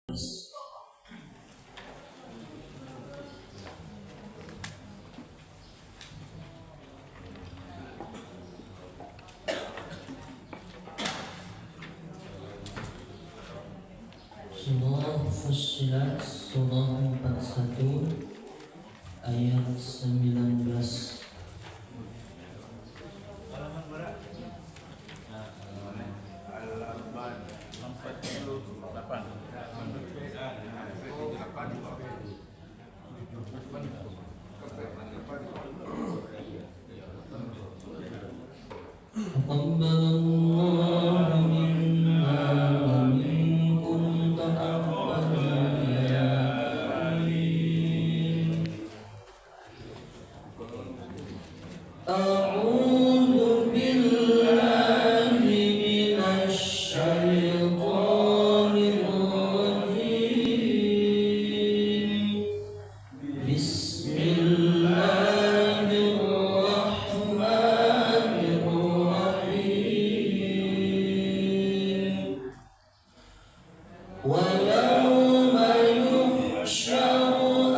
Surah Fussilat surah 41 ayat 19. Taqabbalallahu minna wa minkum taqabbal ya amin. A'udzu billahi minasy syaithanir rajim. Bismillahirrahmanirrahim. Wa yawma yuhsyaru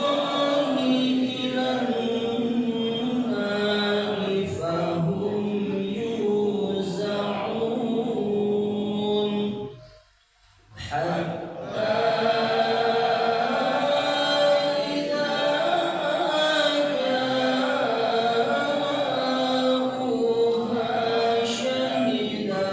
a'da'ullahi ilan nari fahum yuza'un hatta idza ja'uha shahida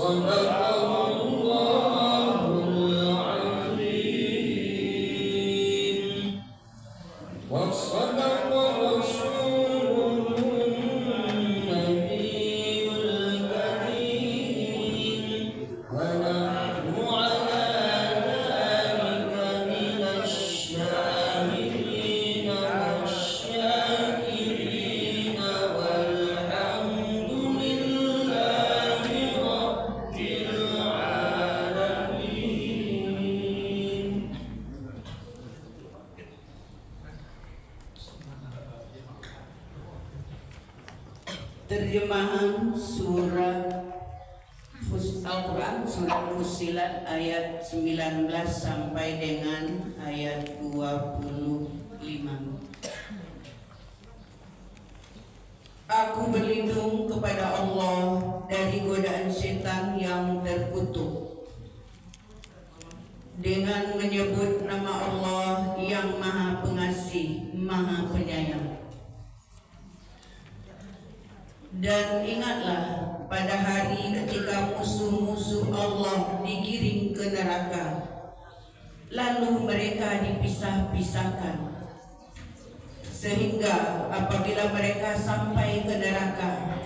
Sadaqallahul azim. Wa sadaqa rasulun nabiyyul karim. Wa nahnu ala dhalika minasy syahidin wasyakirin walhamdulillahi rabbil alamin. Terjemahan surat Al-Quran surat Fussilat ayat 19 sampai dengan ayat 25. Aku berlindung kepada Allah dari godaan setan yang terkutuk dengan menyebut nama Allah yang Maha Pengasih, Maha Penyayang. Dan ingatlah pada hari ketika musuh-musuh Allah digiring ke neraka, lalu mereka dipisah-pisahkan, sehingga apabila mereka sampai ke neraka,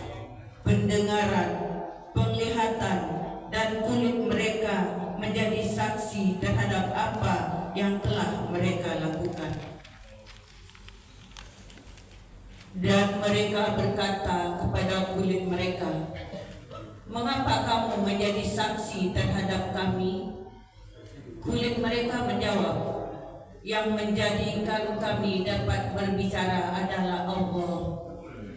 pendengaran, penglihatan, dan kulit mereka menjadi saksi terhadap apa yang telah mereka lakukan. Dan mereka berkata kepada kulit mereka, "Mengapa kamu menjadi saksi terhadap kami?" Kulit mereka menjawab, "Yang menjadikan kami dapat berbicara adalah Allah,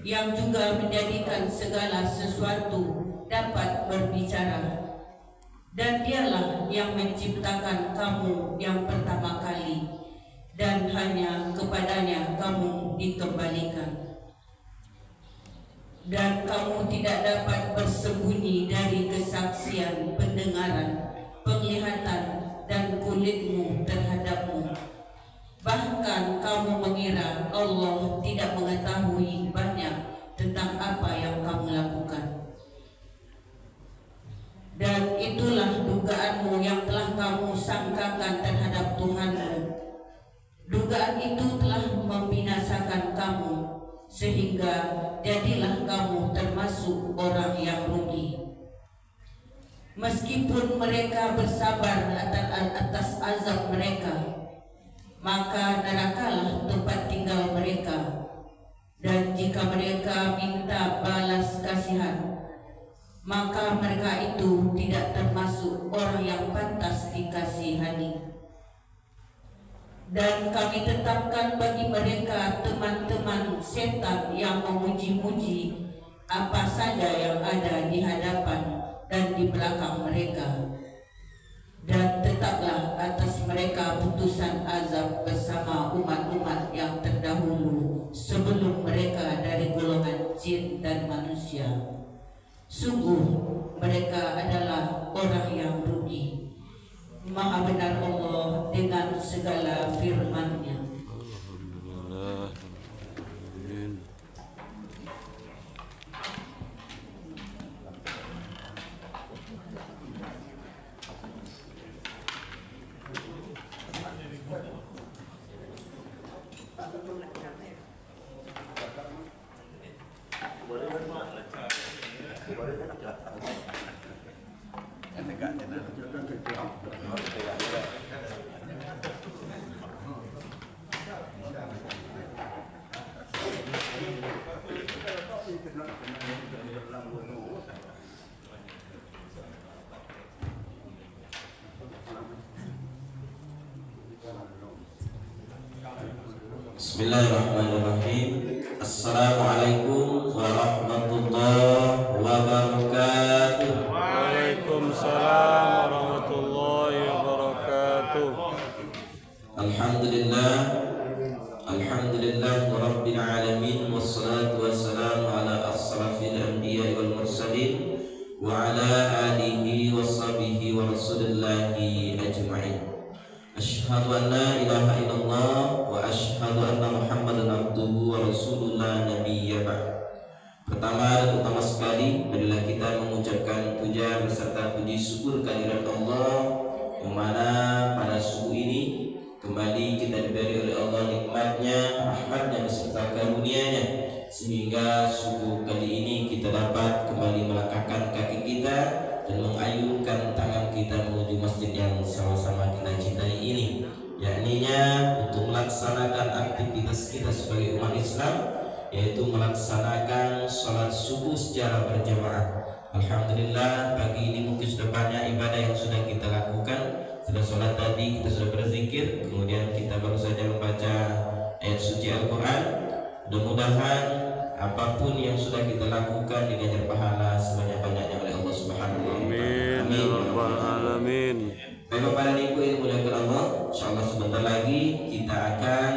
yang juga menjadikan segala sesuatu dapat berbicara. Dan dialah yang menciptakan kamu yang pertama kali, dan hanya kepadanya kamu dikembalikan. Dan kamu tidak dapat bersembunyi dari kesaksian pendengaran, penglihatan, dan kulitmu terhadapmu. Bahkan kamu mengira Allah tidak mengetahui banyak tentang apa yang kamu lakukan. Dan itulah dugaanmu yang telah kamu sangkakan terhadap Tuhanmu. Dugaan itu telah membinasakan kamu, sehingga jadilah kamu termasuk orang yang rugi. Meskipun mereka bersabar atas azab mereka, maka nerakalah tempat tinggal mereka. Dan jika mereka minta balas kasihan, maka mereka itu tidak termasuk orang yang pantas dikasihani. Dan kami tetapkan bagi mereka teman-teman setan yang memuji-muji apa saja yang ada di hadapan dan di belakang mereka. Dan tetaplah atas mereka putusan azab bersama umat-umat yang terdahulu sebelum mereka dari golongan jin dan manusia. Sungguh mereka adalah orang yang rugi. Maha benar Allah dengan segala firman-Nya. Bismillahirrahmanirrahim. Assalamualaikum warahmatullahi wabarakatuh. Waalaikumsalam warahmatullahi wabarakatuh. Alhamdulillah, alhamdulillah rabbil alamin, wassalatu wassalamu ala asrafil anbiya wal mursalin wa ala alihi washabihi wa rasulillahi ajma'in. Asyhadu an la ilaha illallah wa asyhadu anna Muhammadan abduhu wa rasulullah nabiyya ba'd. Pertama dan utama sekali adalah kita mengucapkan puja beserta puji syukur kehadirat Allah, yang mana pada subuh ini kembali kita diberi oleh Allah nikmatnya, rahmatnya beserta karunia-Nya, sehingga subuh kali ini kita dapat kembali melangkahkan kaki kita dan mengayunkan tangan kita menuju masjid yang sama-sama kita cintai ini, yakninya untuk melaksanakan aktivitas kita sebagai umat Islam, yaitu melaksanakan sholat subuh secara berjamaah. Alhamdulillah, pagi ini mungkin sudah banyak ibadah yang sudah kita lakukan. Sudah sholat tadi, kita sudah berzikir, kemudian kita baru saja membaca ayat suci Al-Quran. Mudah-mudahan apapun yang sudah kita lakukan diganjar pahala sebanyak-banyaknya oleh Allah Subhanahu wa Ta'ala. Amin. Baik Bapak dan Ibu yang dimuliakan Allah, insyaallah sebentar lagi kita akan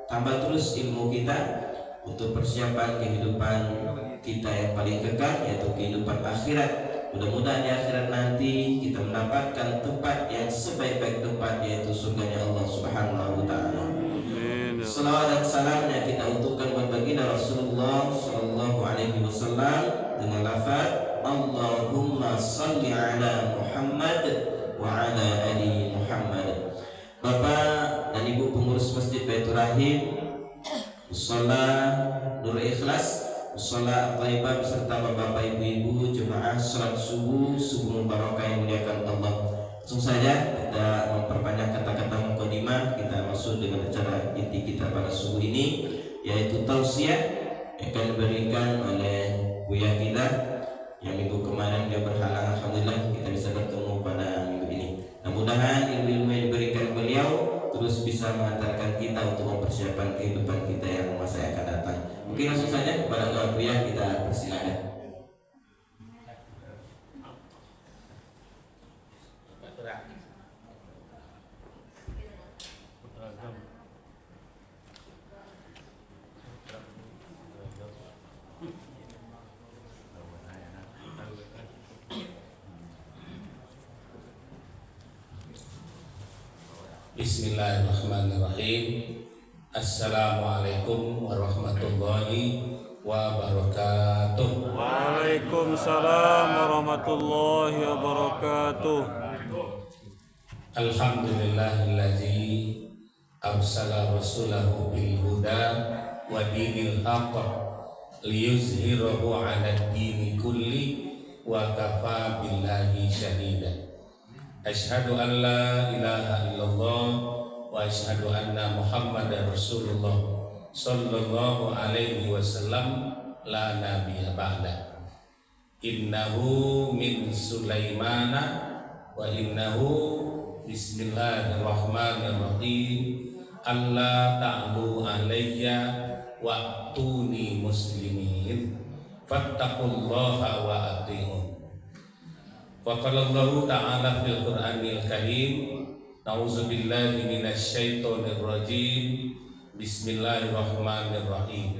tambah terus ilmu kita untuk persiapan kehidupan kita yang paling kekal, yaitu kehidupan akhirat. Mudah-mudahan di akhirat nanti kita mendapatkan tempat yang sebaik-baik tempat, yaitu surganya Allah Subhanahu wa Ta'ala. Salawat dan salamnya kita untukkan buat baginda Rasulullah sallallahu alaihi wasallam dengan lafaz Allahumma salli ala Muhammad wa ala ali Muhammad. Bapak dan Ibu pengurus Masjid Baitur Rahim, Mushola Nur Ikhlas, Mushola Thaibah beserta bapak ibu-ibu jemaah salat subuh mubarakah yang muliakan Allah. Langsung saja kita memperpanjang kata-kata mukadimah, kita masuk dengan acara inti kita pada subuh ini, yaitu tausiah yang akan diberikan oleh Buya kita yang minggu kemarin dia berhalang. Alhamdulillah kita bisa bertemu pada minggu ini. Mudah-mudahan ilmu-ilmu yang diberikan beliau terus bisa mengantarkan kita untuk mempersiapkan kehidupan kita yang masa yang akan datang. Mungkin langsung saja kepada Buya kita persilakan. Bismillahirrahmanirrahim. Assalamualaikum warahmatullahi wabarakatuh. Waalaikumsalam warahmatullahi wabarakatuh. Alhamdulillahillazi arsala rasulahu bil huda wa dinil haqq liyuzhirahu 'ala dini kulli wa kafa billahi syahida. Asyhadu an la ilaha illallah wa asyhadu anna Muhammadar Rasulullah sallallahu alaihi wasallam la nabiyya ba'da. Innahu min Sulaimana wa innahu bismillahirrahmanirrahim. Allah ta'lu alayya wa atuni muslimin fattaqullaha wa ati'un. Wa qala Allahu ta'ala fil Qur'anil Karim, A'udzubillahi minasyaitonir rajim. Bismillahirrahmanirrahim.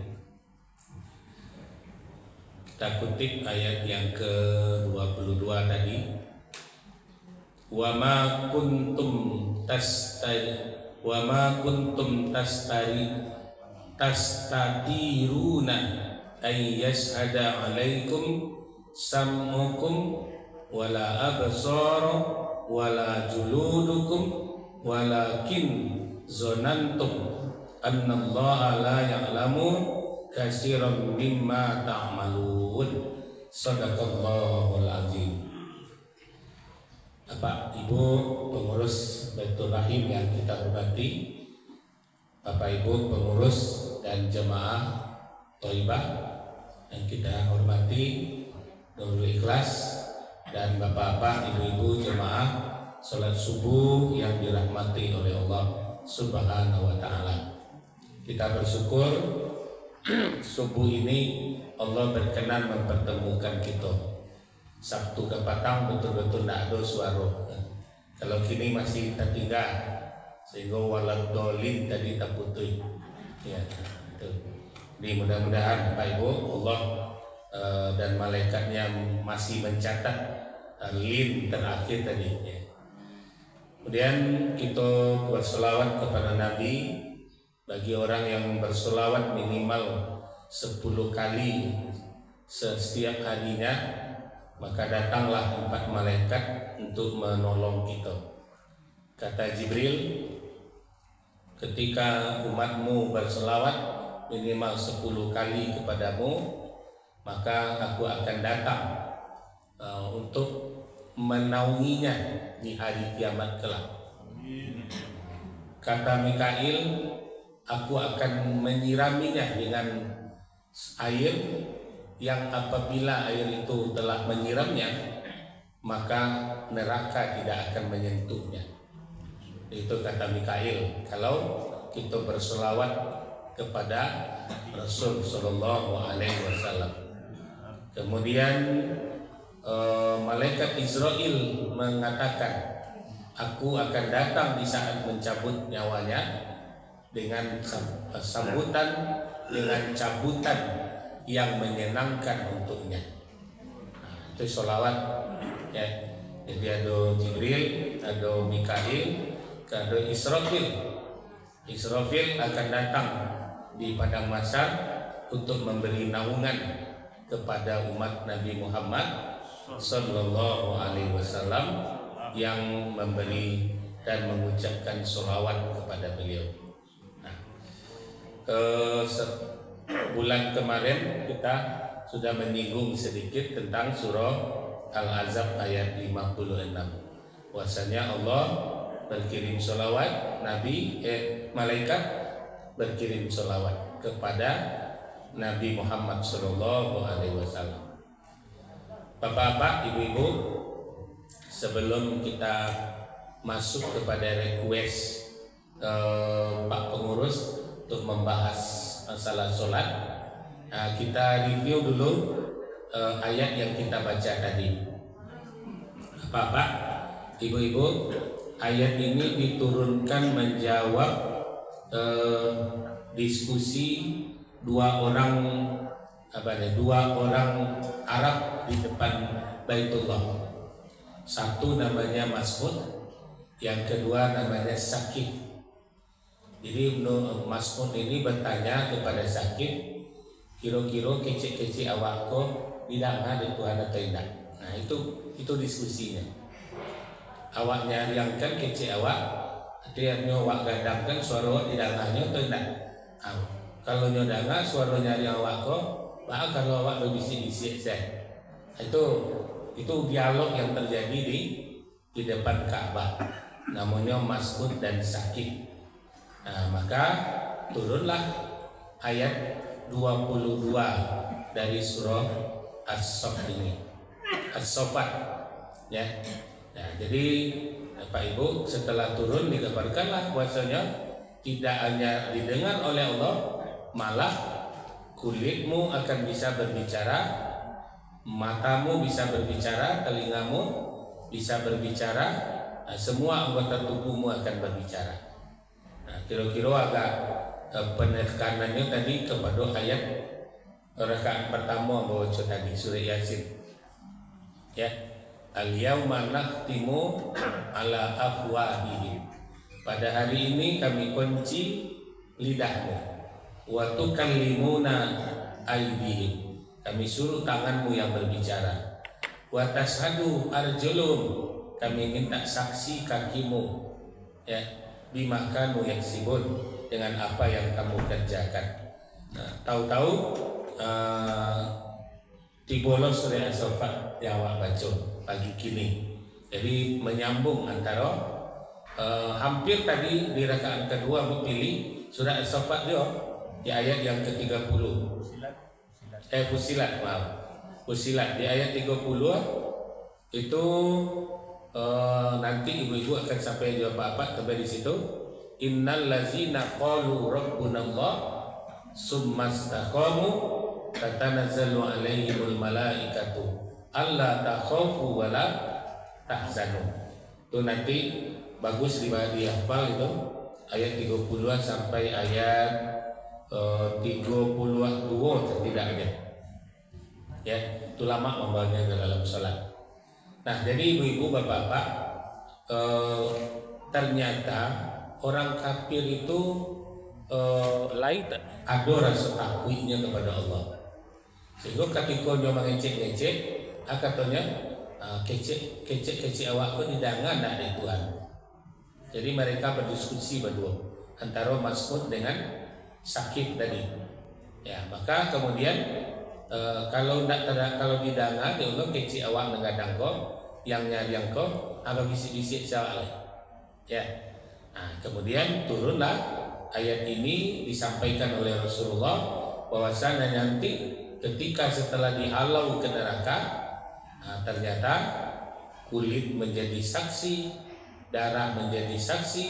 Kita kutip ayat yang ke-22 tadi. Wa ma kuntum tastatiruna ay yashhada 'alaikum sam'ukum wala absara wala juludukum walakin zonantum annallaha la ya'lamu katsiran mimma ta'malun. Shadaqallahul azim. Bapak Ibu pengurus Baitur Rahim yang kita hormati, Bapak Ibu pengurus dan jemaah Thaibah yang kita hormati, Nurul Ikhlas, dan bapak-bapak, ibu-ibu jemaah salat subuh yang dirahmati oleh Allah Subhanahu wa Ta'ala. Kita bersyukur subuh ini Allah berkenan mempertemukan kita. Sabtu ke Patang betul-betul tidak ada suara. Kalau kini masih tertinggal, sehingga walau dolin tadi tak putih. Ya, itu. Jadi mudah-mudahan Bapak Ibu Allah dan malaikatnya masih mencatat lin terakhir tadi. Ya. Kemudian kita berselawat kepada Nabi. Bagi orang yang berselawat minimal 10 kali setiap harinya, maka datanglah 4 malaikat untuk menolong kita. Kata Jibril, ketika umatmu berselawat minimal 10 kali kepadamu, maka aku akan datang untuk menaunginya di hari kiamat kelak. Kata Mikail, aku akan menyiraminya dengan air yang apabila air itu telah menyiramnya, maka neraka tidak akan menyentuhnya. Itu kata Mikail kalau kita berselawat kepada Rasul Sallallahu Alaihi Wasallam. Kemudian malaikat Israel mengatakan, aku akan datang di saat mencabut nyawanya dengan sambutan, dengan cabutan yang menyenangkan untuknya. Nah, itu sholawat ya. Jadi ada Jibril, ada Mikail, ada Israfil. Israfil akan datang di padang mahsyar untuk memberi naungan kepada umat Nabi Muhammad Sallallahu Alaihi Wasallam yang memberi dan mengucapkan sholawat kepada beliau. Nah, bulan kemarin kita sudah menyinggung sedikit tentang surah Al-Ahzab ayat 56. Bahwasanya Allah berkirim sholawat, malaikat berkirim sholawat kepada Nabi Muhammad Sallallahu Alaihi Wasallam. Bapak-bapak, ibu-ibu, sebelum kita masuk kepada request Pak Pengurus untuk membahas masalah sholat, kita review dulu ayat yang kita baca tadi. Bapak, ibu-ibu, ayat ini diturunkan menjawab diskusi dua orang Arab di depan Baitullah. Satu namanya Mas'ud, yang kedua namanya Sakif. Jadi Mas'ud ini bertanya kepada Sakif, kira-kira kecil-kecil awak ko tidak ada Tuhan atau tidak. Nah itu diskusinya. Awak nyariangkan kecil awak, artinya awak gadangkan suara tidak hanya atau tidak. Kalau nyodanga suara nyari awak ko, bah kalau awak berbisik-bisik saya. Itu dialog yang terjadi di depan Ka'bah. Namanya Mas'ud dan Sakif. Nah, maka turunlah ayat 22 dari surah As-Saff ini. As-Saffat ya. Nah, jadi Bapak Ibu, setelah turun digambarkanlah bahwasanya tidak hanya didengar oleh Allah, malah kulitmu akan bisa berbicara, matamu bisa berbicara, telingamu bisa berbicara, nah, semua anggota tubuhmu akan berbicara. Nah, kira-kira agak penekanannya tadi kepada ayat rakaat pertama baca tadi surah Yasin. Ya, al-yauma nakhtimu ala afwahihim. Pada hari ini kami kunci lidahmu. Wa tukallimuna aydihim. Kami suruh tanganmu yang berbicara. Wa tashhadu arjulum. Kami minta saksi kakimu. Ya, bima kanu yaksibun, dengan apa yang kamu kerjakan. Nah, tahu-tahu dibolos surah As-Saffat yang awak baca pagi kini. Jadi menyambung antara hampir tadi di rakaat kedua pilih surah As-Saffat dia di ayat yang ke-30. Fusilat, maaf. Fusilat di ayat 30 itu nanti ibu-ibu akan sampai jawab apa sampai di situ. Innal ladzina qalu rabbunallah summa istaqamu tatanazzalu alaihimul malaikatu alla takhafu wa la tahzanu. Itu nanti bagus dihafal itu ayat 30 sampai ayat 32 setidaknya. Ya, itu lama membawanya ke dalam salat. Nah, jadi ibu-ibu, bapak-bapak, ternyata orang kafir itu lain ada rasa takutnya kepada Allah. Sehingga ketika dia mengecek-ngecek, katanya kecek awak pun didangan dari Tuhan. Jadi mereka berdiskusi berdua antara Mas'ud dengan Sakif tadi. Ya, maka kemudian kalau didangan dia ulang kecek awak ngadang kau, yang nyari yang kau, apa bisik-bisik salah. Ya. Nah, kemudian turunlah ayat ini disampaikan oleh Rasulullah bahwasanya nanti ketika setelah dihalau ke neraka, ternyata kulit menjadi saksi, darah menjadi saksi,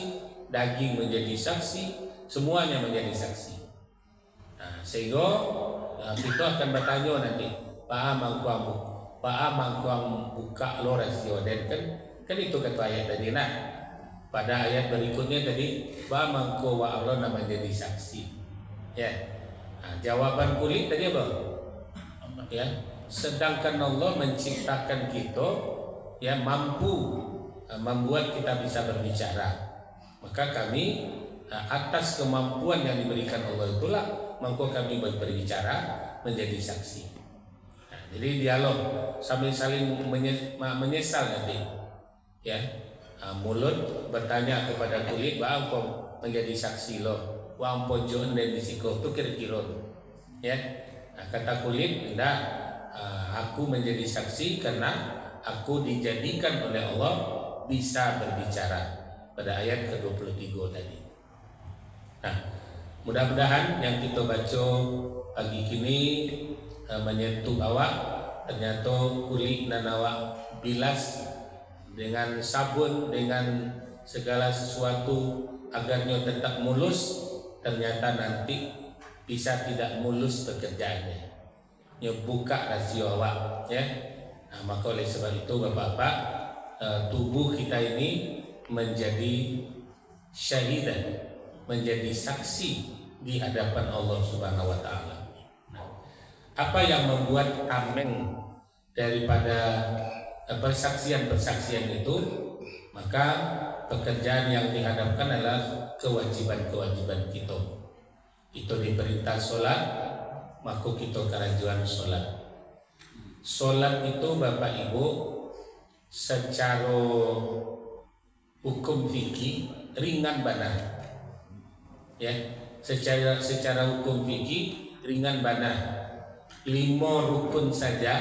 daging menjadi saksi, semuanya menjadi saksi. Nah, sehingga kita akan bertanya nanti, Pak Amangkuang buka lo rasio dan kan itu kata ayat tadi. Nah, pada ayat berikutnya tadi, Pak Amangku wa Allah nama jadi saksi. Ya, nah, jawaban kulit tadi apa? Ya, sedangkan Allah menciptakan kita ya mampu membuat kita bisa berbicara, maka kami atas kemampuan yang diberikan Allah itulah maka kami berbicara menjadi saksi. Nah, jadi dialog sambil saling menyesal nanti ya. Mulut bertanya kepada kulit, "Ba engkau menjadi saksi lo, wa ampun jon dan disiko tu kira-kira." Ya. Nah, kata kulit, "Enggak, aku menjadi saksi karena aku dijadikan oleh Allah bisa berbicara." Pada ayat ke-23 tadi. Nah, mudah-mudahan yang kita baca pagi kini menyentuh awak. Ternyata kulit dan awak bilas dengan sabun, dengan segala sesuatu agarnya tetap mulus. Ternyata nanti bisa tidak mulus pekerjaannya. Ya, buka rasio awak ya. Nah, maka oleh sebab itu Bapak-bapak, tubuh kita ini menjadi syahidan, menjadi saksi di hadapan Allah Subhanahu wa taala. Apa yang membuat tameng daripada persaksian-persaksian itu? Maka pekerjaan yang dihadapkan adalah kewajiban-kewajiban kita. Itu diperintah sholat, maka kita kerajuan sholat. Sholat itu Bapak Ibu secara hukum fikih ringan banget. Ya, secara hukum fikih ringan banget. 5 rukun saja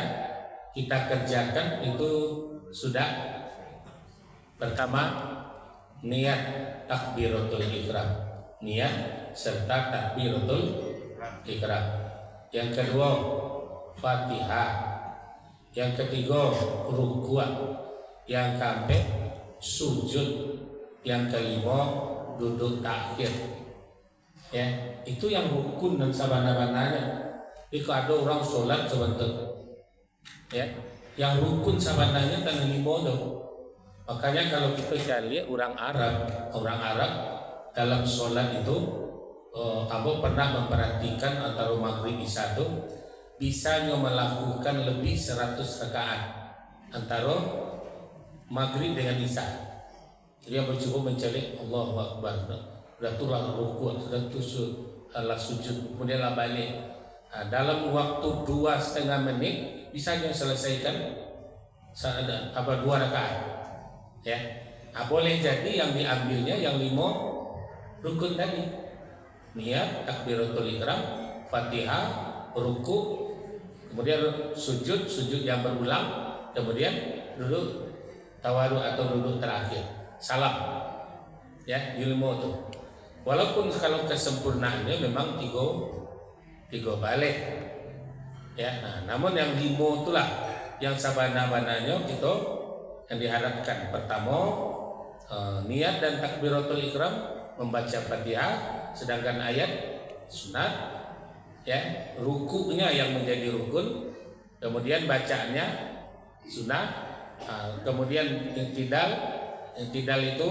kita kerjakan itu sudah. Pertama, niat takbiratul ihram, niat serta takbiratul ihram. Yang kedua, Fatihah. Yang ketiga, rukuk. Yang keempat, sujud. Yang kelima, duduk takhir. Ya, itu yang rukun dan sabana-bananya. Jika ada orang sholat sebentar, ya, yang rukun sabananya kan 5 tuh. Makanya kalau kita lihat orang Arab dalam sholat itu, Abu pernah memperhatikan antara maghrib isya itu bisanya melakukan lebih 100 rakaat antara maghrib dengan isya. Jadi yang mencoba mencari Allahu Akbar, sudah turun rukuk, sudah Allah sujud, kemudian lah balik. Nah, dalam waktu 2,5 menit bisa selesaikan 2 rakaat. Ya, boleh jadi yang diambilnya yang 5 rukun tadi. Niat, takbiratul ihram, Fatihah, rukuk, kemudian sujud yang berulang, kemudian duduk tawadhu atau duduk terakhir, salam. Ya, ilmu itu. Walaupun kalau kesempurnaannya memang 3 balik. Ya, nah, namun yang 5 itulah yang sabana-bananya kita yang diharapkan. Pertama, niat dan takbiratul ihram membaca Fatihah, sedangkan ayat sunat, ya, rukuknya yang menjadi rukun, kemudian bacaannya sunat, kemudian i'tidal itu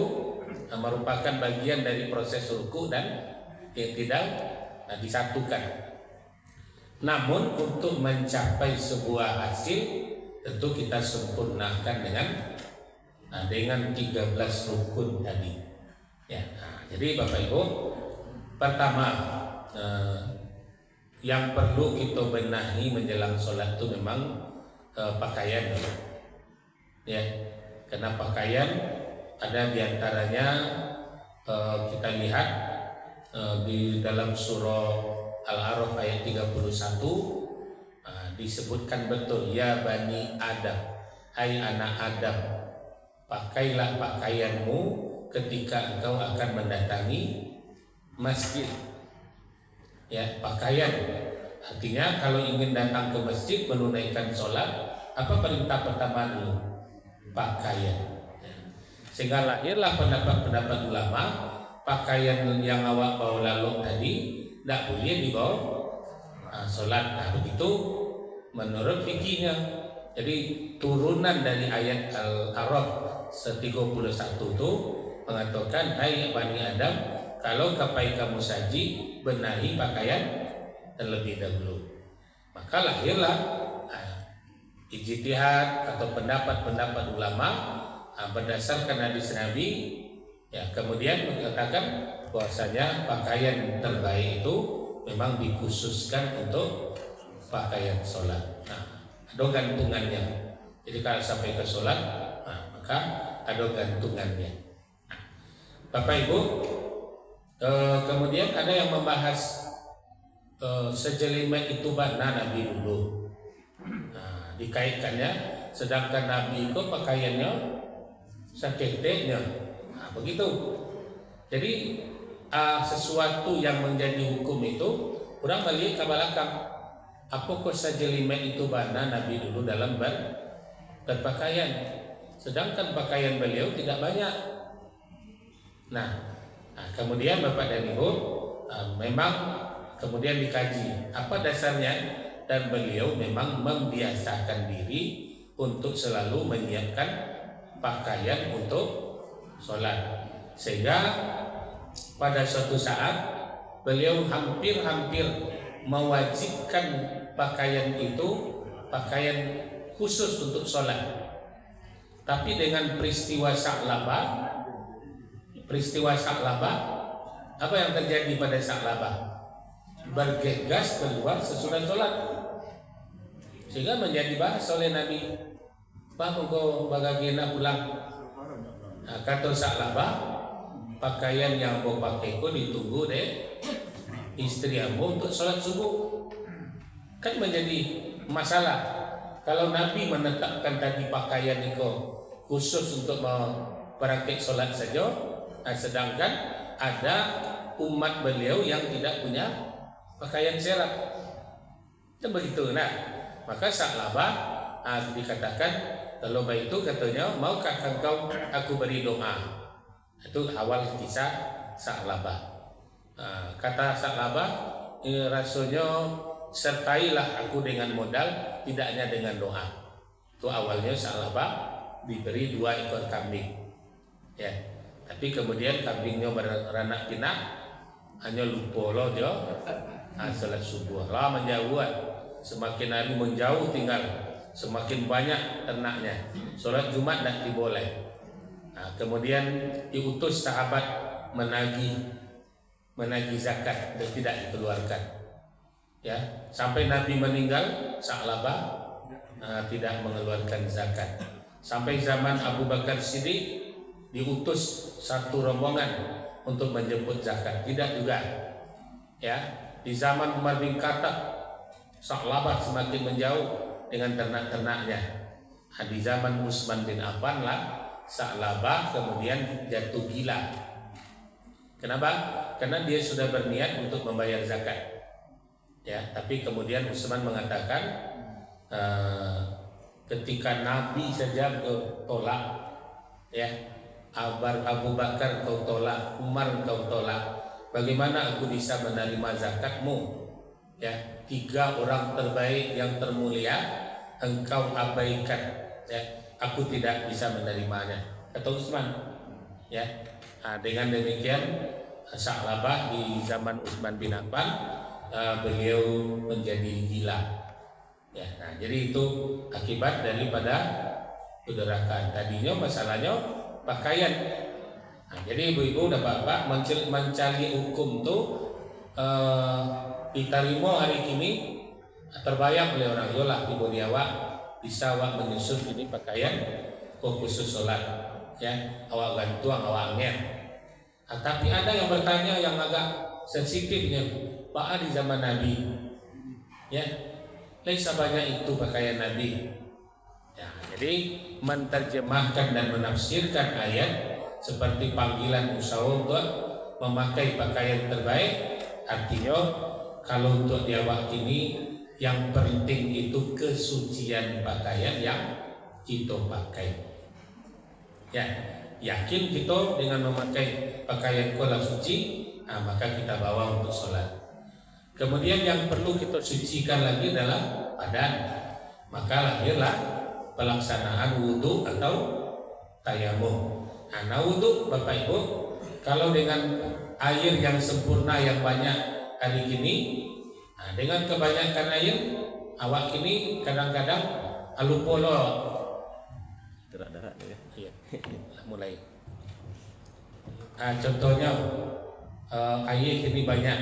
merupakan bagian dari proses rukuk dan i'tidal disatukan. Namun untuk mencapai sebuah hasil tentu kita sempurnakan dengan 13 rukun tadi. Ya, jadi Bapak Ibu, pertama yang perlu kita benahi menjelang sholat itu memang pakaian, ya. Karena pakaian ada diantaranya kita lihat di dalam surah Al-A'raf ayat 31 disebutkan betul, ya Bani Adam, hai anak Adam, pakailah pakaianmu ketika engkau akan mendatangi masjid. Ya, pakaian artinya kalau ingin datang ke masjid menunaikan sholat, apa perintah pertama dulu? Pakaian. Ya. Sehingga lahirlah pendapat-pendapat ulama, pakaian yang awak bawa lalu tadi tidak boleh dibawa sholat. Nah begitu menurut fikihnya. Jadi turunan dari ayat Al-A'raf 31 itu mengatakan, hai Bani Adam, kalau kapai kamu saji, benahi pakaian terlebih dahulu. Maka lahirlah ijtihad atau pendapat-pendapat ulama berdasarkan hadis Nabi, ya, kemudian mengatakan bahwasanya pakaian terbaik itu memang dikhususkan untuk pakaian sholat. Nah, ada gantungannya. Jadi kalau sampai ke sholat, maka ada gantungannya. Nah, Bapak Ibu, kemudian ada yang membahas sejelimet itu mana Nabi dulu. Nah, dikaitkannya, sedangkan Nabi itu pakaiannya saketeknya. Nah, begitu. Jadi sesuatu yang menjadi hukum itu kurang balik ke belakang. Apakah sejelimet itu mana Nabi dulu dalam berpakaian, sedangkan pakaian beliau tidak banyak. Nah, kemudian Bapak dan Ibu memang kemudian dikaji apa dasarnya, dan beliau memang membiasakan diri untuk selalu menyiapkan pakaian untuk sholat, sehingga pada suatu saat beliau hampir-hampir mewajibkan pakaian itu pakaian khusus untuk sholat. Tapi dengan peristiwa Sa'labah, apa yang terjadi pada Sa'labah? Bergegas keluar sesudah sholat, sehingga menjadi bahas oleh Nabi, Pak engkau bagagina pulang. Nah, kata Sa'labah, pakaian yang kau pakai kau ditunggu deh istri kamu untuk sholat subuh. Kan menjadi masalah kalau Nabi menetapkan tadi pakaian itu khusus untuk berangkat sholat saja, sedangkan ada umat beliau yang tidak punya pakaian serap. Dan begitu. Nah, maka Sa'labah dikatakan, kalau baik itu katanya, maukah engkau aku beri doa? Itu awal kisah Sa'labah. Kata Sa'labah, rasanya sertailah aku dengan modal, tidak hanya dengan doa. Itu awalnya Sa'labah diberi 2 ekor kambing, ya. Tapi kemudian kambingnya beranak pinak, hanya lupa loh dia sholat subuh. Lah menjauh, semakin hari menjauh tinggal, semakin banyak ternaknya. Sholat Jumat tidak diboleh. Kemudian diutus sahabat menagih zakat dan tidak dikeluarkan, ya, sampai Nabi meninggal Sa'labah tidak mengeluarkan zakat. Sampai zaman Abu Bakar Siddiq diutus satu rombongan untuk menjemput zakat, tidak juga, ya. Di zaman Umar bin Khattab Sa'labah semakin menjauh dengan ternak-ternaknya. Di zaman Utsman bin Affan lah Sa'labah kemudian jatuh gila. Kenapa? Karena dia sudah berniat untuk membayar zakat, ya. Tapi kemudian Utsman mengatakan, ketika Nabi saja kau tolak, ya, Abu Bakar kau tolak, Umar kau tolak, bagaimana aku bisa menerima zakatmu? Ya, 3 orang terbaik yang termulia engkau abaikan, ya, aku tidak bisa menerimanya, kata Utsman, ya. Dengan demikian Sa'labah di zaman Utsman bin Affan beliau menjadi gila, ya. Nah, jadi itu akibat daripada kedurakan. Tadinya masalahnya pakaian. Nah, jadi ibu-ibu dan bapak mencari hukum tuh diterima hari kini terbayang oleh orang yola di bodi awak bisa awak menyusun ini pakaian khusus sholat ya, awak gantuang awak angin. Tapi ada yang bertanya yang agak sensitifnya, Pak di zaman Nabi ya, laisa banyak itu pakaian Nabi ya. Jadi menerjemahkan dan menafsirkan ayat seperti panggilan usaha untuk memakai pakaian terbaik, artinya kalau untuk di awak ini yang penting itu kesucian pakaian yang kita pakai ya. Yakin kita dengan memakai pakaian kolam suci, maka kita bawa untuk sholat. Kemudian yang perlu kita sucikan lagi adalah badan. Maka lahirlah pelaksanaan wudhu atau tayamum. Nah wudhu Bapak Ibu, kalau dengan air yang sempurna yang banyak hari ini, dengan kebanyakan air, awak ini kadang-kadang alupolo. Darah-darah ya. Iya, mulai. Contohnya air ini banyak.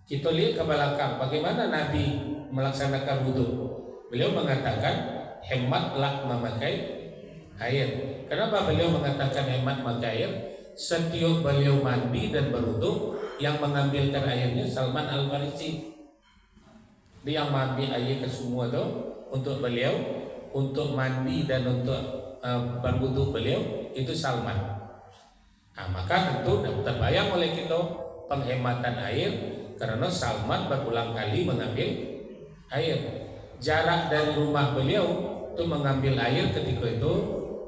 Kita lihat ke belakang bagaimana Nabi melaksanakan wudhu. Beliau mengatakan hematlah memakai air. Kenapa beliau mengatakan hemat memakai air? Setiap beliau mandi dan berwudhu, yang mengambilkan airnya Salman Al-Farisi. Dia yang mengambil air ke semua itu untuk beliau, untuk mandi dan untuk berwudhu beliau itu Salman. Maka tentu terbayang oleh kita penghematan air karena Salman berulang kali mengambil air. Jarak dari rumah beliau itu mengambil air ketika itu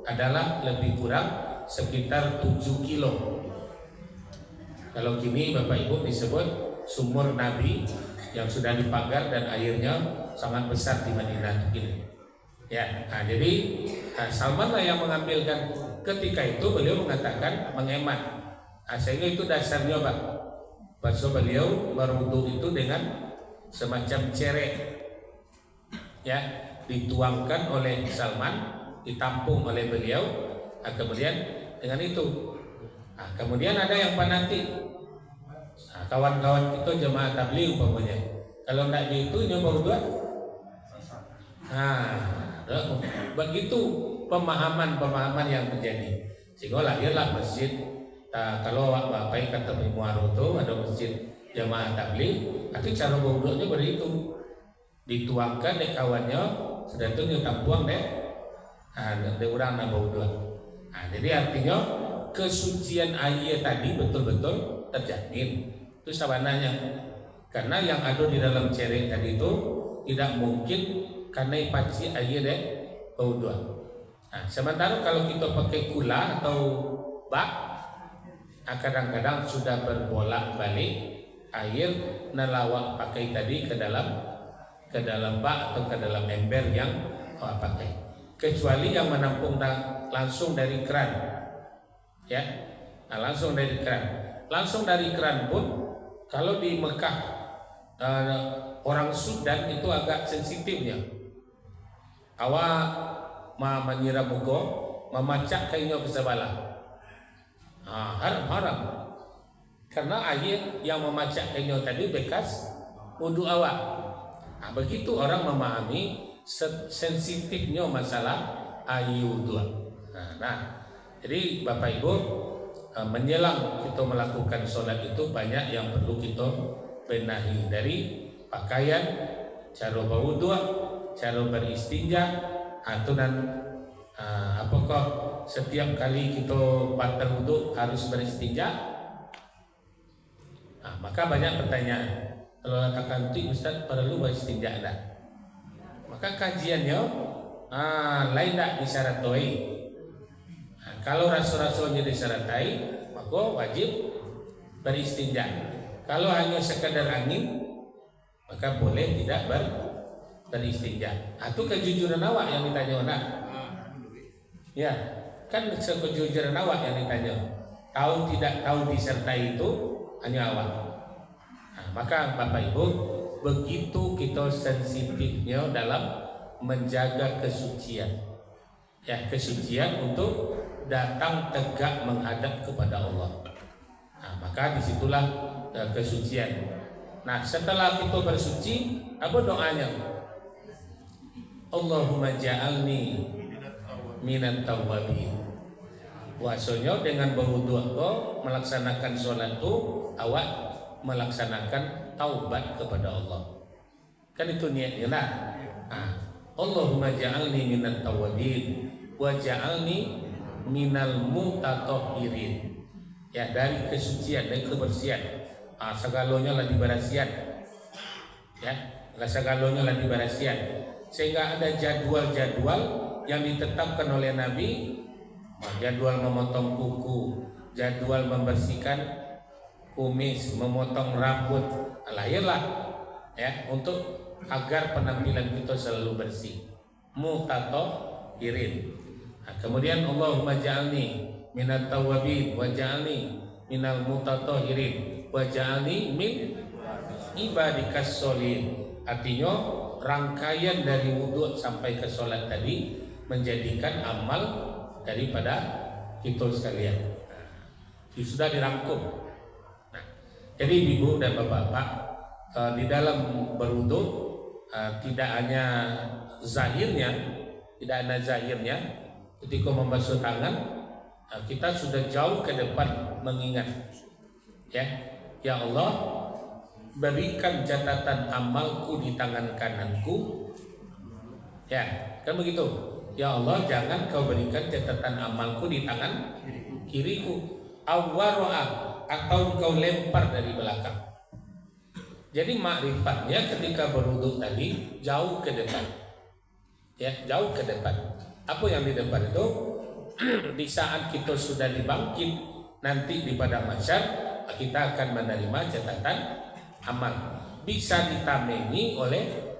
adalah lebih kurang sekitar 7 kilo. Kalau kini Bapak Ibu disebut sumur Nabi yang sudah dipagar dan airnya sangat besar di Madinah begini. Ya, jadi Salman lah yang mengambilkan. Ketika itu beliau mengatakan menghemat. Sehingga itu dasarnya Pak. Bahasa beliau berwudu itu dengan semacam cerek. Ya, dituangkan oleh Salman, ditampung oleh beliau. Kemudian dengan itu. Kemudian ada yang fanatik. Kawan-kawan kita jemaah tabligh umpamanya. Kalau tidak gitu nyoba wudu. Begitu pemahaman yang terjadi sehingga lahirlah masjid. Kalau Bapak kata Muaro itu ada masjid jamaah tabligh, itu cara wudunya begitu, dituangkan dek kawannya, sudah itu nyutampuang dek orang nak wudu. Jadi artinya kesucian air tadi betul-betul terjamin. Itu sabananya, karena yang ada di dalam cerek tadi itu tidak mungkin karena paci air dek wudu. Sementara kalau kita pakai kula atau bak, kadang-kadang sudah berbolak-balik air nelawak pakai tadi ke dalam bak atau ke dalam ember yang pakai. Kecuali yang menampung langsung dari keran, ya, langsung dari keran. Langsung dari keran pun kalau di Mekah orang Sudan itu agak sensitifnya. Awak menyiram muka, memacak kainnya ke sebelah. Haram. Karena air yang memacak kainnya tadi bekas wudu awak. Begitu orang memahami sensitifnya masalah air wudu. Jadi Bapak Ibu, menjelang kita melakukan sholat itu banyak yang perlu kita benahi, dari pakaian, cara berwudu, cara beristinja, dan apakah setiap kali kita batal wudu harus beristinja? Maka banyak pertanyaan. Kalau katakan itu Ustaz perlu beristinja enggak? Maka kajiannya lain tak disyaratoi. Kalau rasul-rasulnya disyaratoi, maka wajib beristinja. Kalau hanya sekadar angin, maka boleh tidak beristinja. Itu kejujuran awak yang ditanya nak. Ya, kan kejujuran awak yang ditanya. Tahu tidak tahu disertai itu hanya awak. Maka Bapak Ibu, begitu kita sensitifnya dalam menjaga kesucian. Ya, kesucian untuk datang tegak menghadap kepada Allah. Maka disitulah kesucian. Nah, setelah kita bersuci, apa doanya? Allahumma ja'alni minat tawwabin. Puasanya dengan berwudu kau melaksanakan sholat itu awak melaksanakan taubat kepada Allah. Kan itu niatnya lah. Allahumma ja'alni minat tawwabin wa ja'alni minal mutatahhirin. Ya, dari kesucian dan kebersihan. Segalonya lah diberasihan. Ya, segalonya lah diberasihan. Sehingga ada jadwal-jadwal yang ditetapkan oleh Nabi. Jadwal memotong kuku, jadwal membersihkan kumis, memotong rambut. Lahirlah ya untuk agar penampilan kita selalu bersih. Mutatahhirin. Kemudian Allahumma ja'alni minat tawwabin wa ja'alni minal mutatahhirin wa ja'alni min ibadikas sholihin. Artinya rangkaian dari wudhu sampai ke sholat tadi menjadikan amal daripada kita sekalian. Sudah dirangkum. Jadi ibu dan bapak-bapak, di dalam berwudhu tidak hanya zahirnya, ketika membasuh tangan kita sudah jauh ke depan mengingat, ya Allah, berikan catatan amalku di tangan kananku, ya kan begitu. Ya Allah, jangan kau berikan catatan amalku di tangan kiriku, atau kau lempar dari belakang. Jadi makrifatnya ketika berwudu tadi jauh ke depan, ya jauh ke depan. Apa yang di depan itu? Di saat kita sudah dibangkit nanti di padang mahsyar, kita akan menerima catatan amal. Bisa ditamengi oleh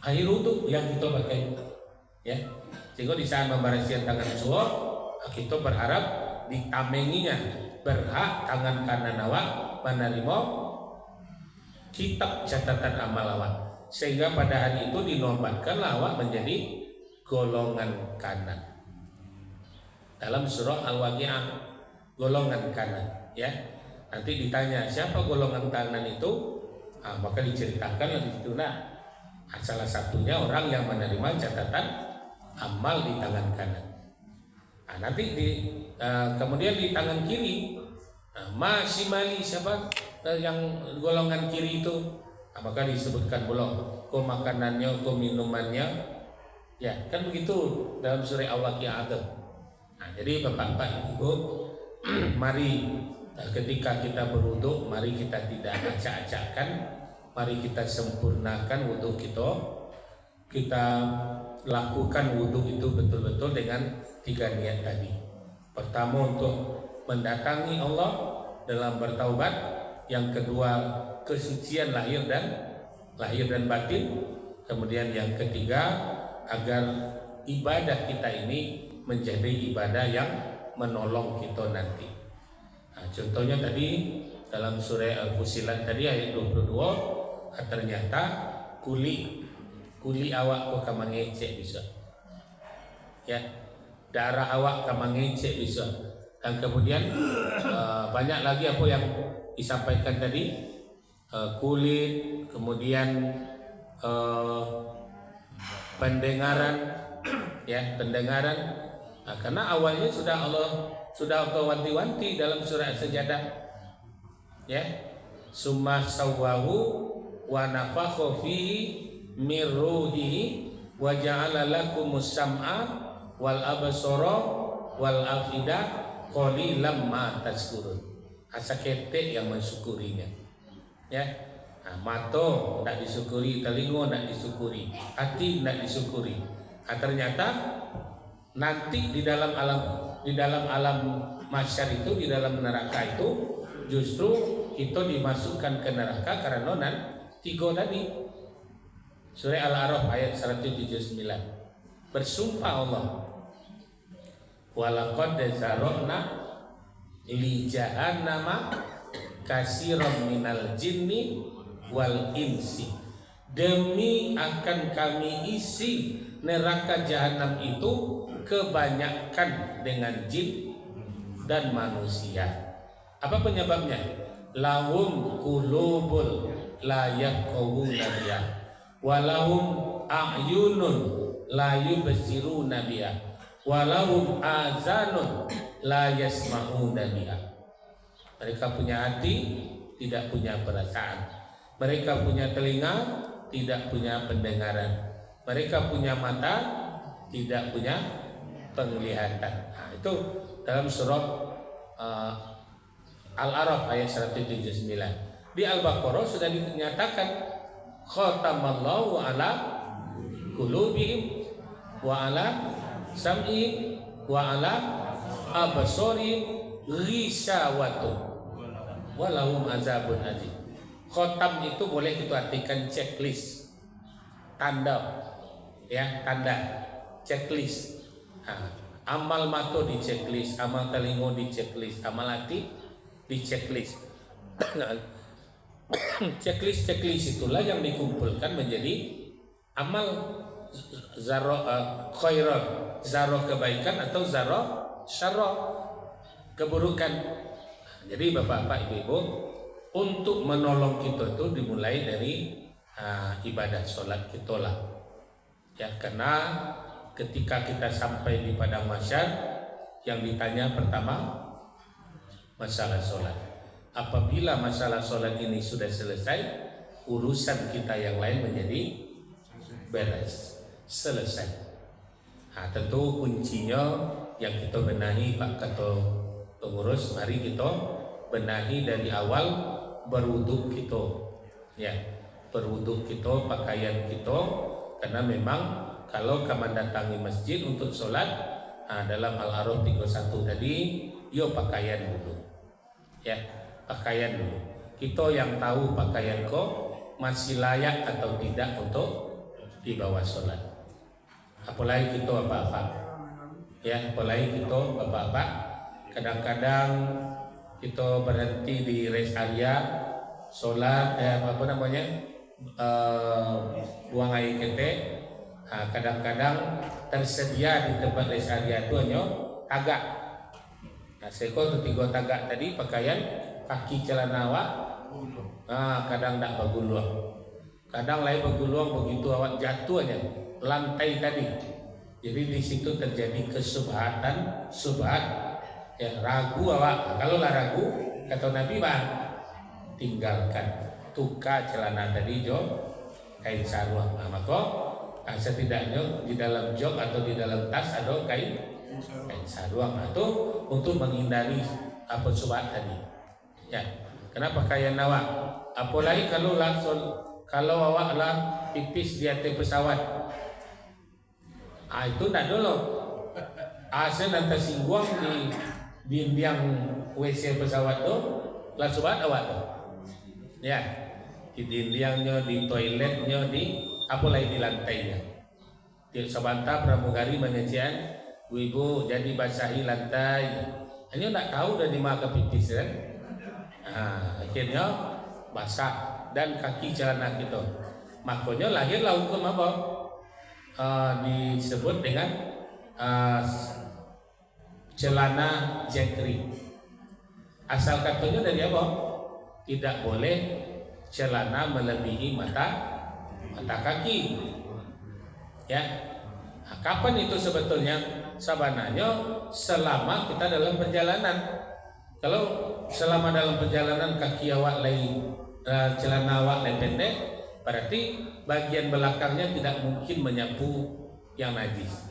air wudu yang kita pakai, ya. Sehingga di saat membersihkan tangan suara, kita berharap ditamenginya, berhak tangan kanan awak menerima kitab catatan amal awak, sehingga pada hari itu dinobatkan awak menjadi golongan kanan. Dalam surah Al-Waqi'ah, golongan kanan, ya. Nanti ditanya siapa golongan kanan itu, maka diceritakan di situ. Salah satunya orang yang menerima catatan amal di tangan kanan. Nanti kemudian di tangan kiri, masimali siapa yang golongan kiri itu, maka disebutkan pula ko makanannya, ko minumannya, ya kan begitu dalam surah Al-Waqi'ah. Jadi bapak-bapak ibu, mari ketika kita berwudu, mari kita tidak acak-acakkan, mari kita sempurnakan wudu kita lakukan wudu itu betul-betul dengan 3 niat tadi. Pertama, untuk mendatangi Allah dalam bertaubat. Yang kedua, kesucian lahir dan batin. Kemudian yang ketiga, agar ibadah kita ini menjadi ibadah yang menolong kita nanti. Contohnya tadi dalam surah Al-Fusilat tadi ayat 22, ternyata kuli awak kok kamangecek bisa, ya, darah awak kamangecek bisa. Dan kemudian banyak lagi apa yang disampaikan tadi, kulit, kemudian pendengaran, ya pendengaran. Karena awalnya sudah wanti-wanti dalam surah As-Sajdah, ya, summa sawwahu wa nafakha fihi min ruhihi wa ja'ala lakumus sam'a wal absara wal afida qalilan ma tashkurun. Asakete yang mensyukurinya, ya. Mata tidak disyukuri, telinga tidak disyukuri, hati tidak disyukuri. Ternyata nanti di dalam alam mahsyar itu, di dalam neraka itu, justru kita dimasukkan ke neraka karena 3 tadi. Surah Al-A'raf ayat 179. Bersumpah Allah, walaqad zara'na li jahannama katsiran minal jinni wal insi. Demi akan kami isi neraka jahanam itu kebanyakan dengan jin dan manusia. Apa penyebabnya? Lahum qulubul la yafqahuna biha walahum a'yunun la yubsiruna biha walahum azanun la yasma'una biha. Mereka punya hati, tidak punya perasaan. Mereka punya telinga, tidak punya pendengaran. Mereka punya mata, tidak punya penglihatan. Nah, itu dalam surat Al-A'raf ayat 179. Di Al-Baqarah sudah dinyatakan khatamallahu ala qulubihim wa ala sam'ihim wa ala absarihim ghisawatun walahum azabun azim. Khotam itu boleh kita artikan checklist, tanda, ya, tanda, checklist. Nah, amal mata di checklist, amal telinga di checklist, amal hati di checklist. Checklist itulah yang dikumpulkan menjadi amal zaro khairan, zaro kebaikan atau zaro syarra, keburukan. Jadi bapak-bapak, ibu-ibu, untuk menolong kita itu dimulai dari ibadah sholat kita lah. Ya, karena ketika kita sampai di padang mahsyar, yang ditanya pertama masalah sholat. Apabila masalah sholat ini sudah selesai, urusan kita yang lain menjadi beres, selesai. Nah, tentu kuncinya yang kita benahi, Pak Ketua Pengurus, mari kita benahi dari awal berwuduk kita, ya, berwuduk kita, pakaian kita, karena memang kalau kamu datangi masjid untuk sholat, dalam Al-A'raf 31 tadi, yo pakaian dulu, ya, pakaian dulu. Kita yang tahu pakaian kau masih layak atau tidak untuk dibawa sholat. Apalagi kita bapak-bapak, ya, apalagi kita bapak-bapak. Kadang-kadang kita berhenti di rest area sholat, buang air ketek. Kadang-kadang tersedia di tempat rest area itu hanya tagak. Nah, seko tiga tagak tadi pakaian kaki celana awak, kadang tak berguluang, kadang lain berguluang, begitu awak jatuh aja lantai tadi. Jadi di situ terjadi kesubhatan, subhat. Ya, ragu awak. Kalau lah ragu, kata Nabi, bang, tinggalkan, tukar celana tadi jo kain sarung. Nah, maka setidaknya di dalam jok atau di dalam tas ada kain sarung atau untuk menghindari apa subhat tadi. Ya, kenapa pakaian awak? Apalagi kalau langsung, kalau awak lah tipis di atas pesawat, itu nak dulu. Asal nanti singgung di biang WC pesawat tu, langsung awak tu, ya, di dindingnya, di toiletnya, di apa lagi di lantainya. Di sebentar pramugari menyajian, ibu jadi basahi lantai. Hanya tak tahu dari mana pipis kan? Akhirnya basah dan kaki celana kita. Makanya lahirlah hukum apa? Disebut dengan celana jekri. Asal katanya dari apa? Tidak boleh celana melebihi mata kaki. Ya. Nah, kapan itu sebetulnya? Sabananya selama kita dalam perjalanan. Kalau selama dalam perjalanan kaki awak lain, celana awak lain pendek, berarti bagian belakangnya tidak mungkin menyapu yang najis.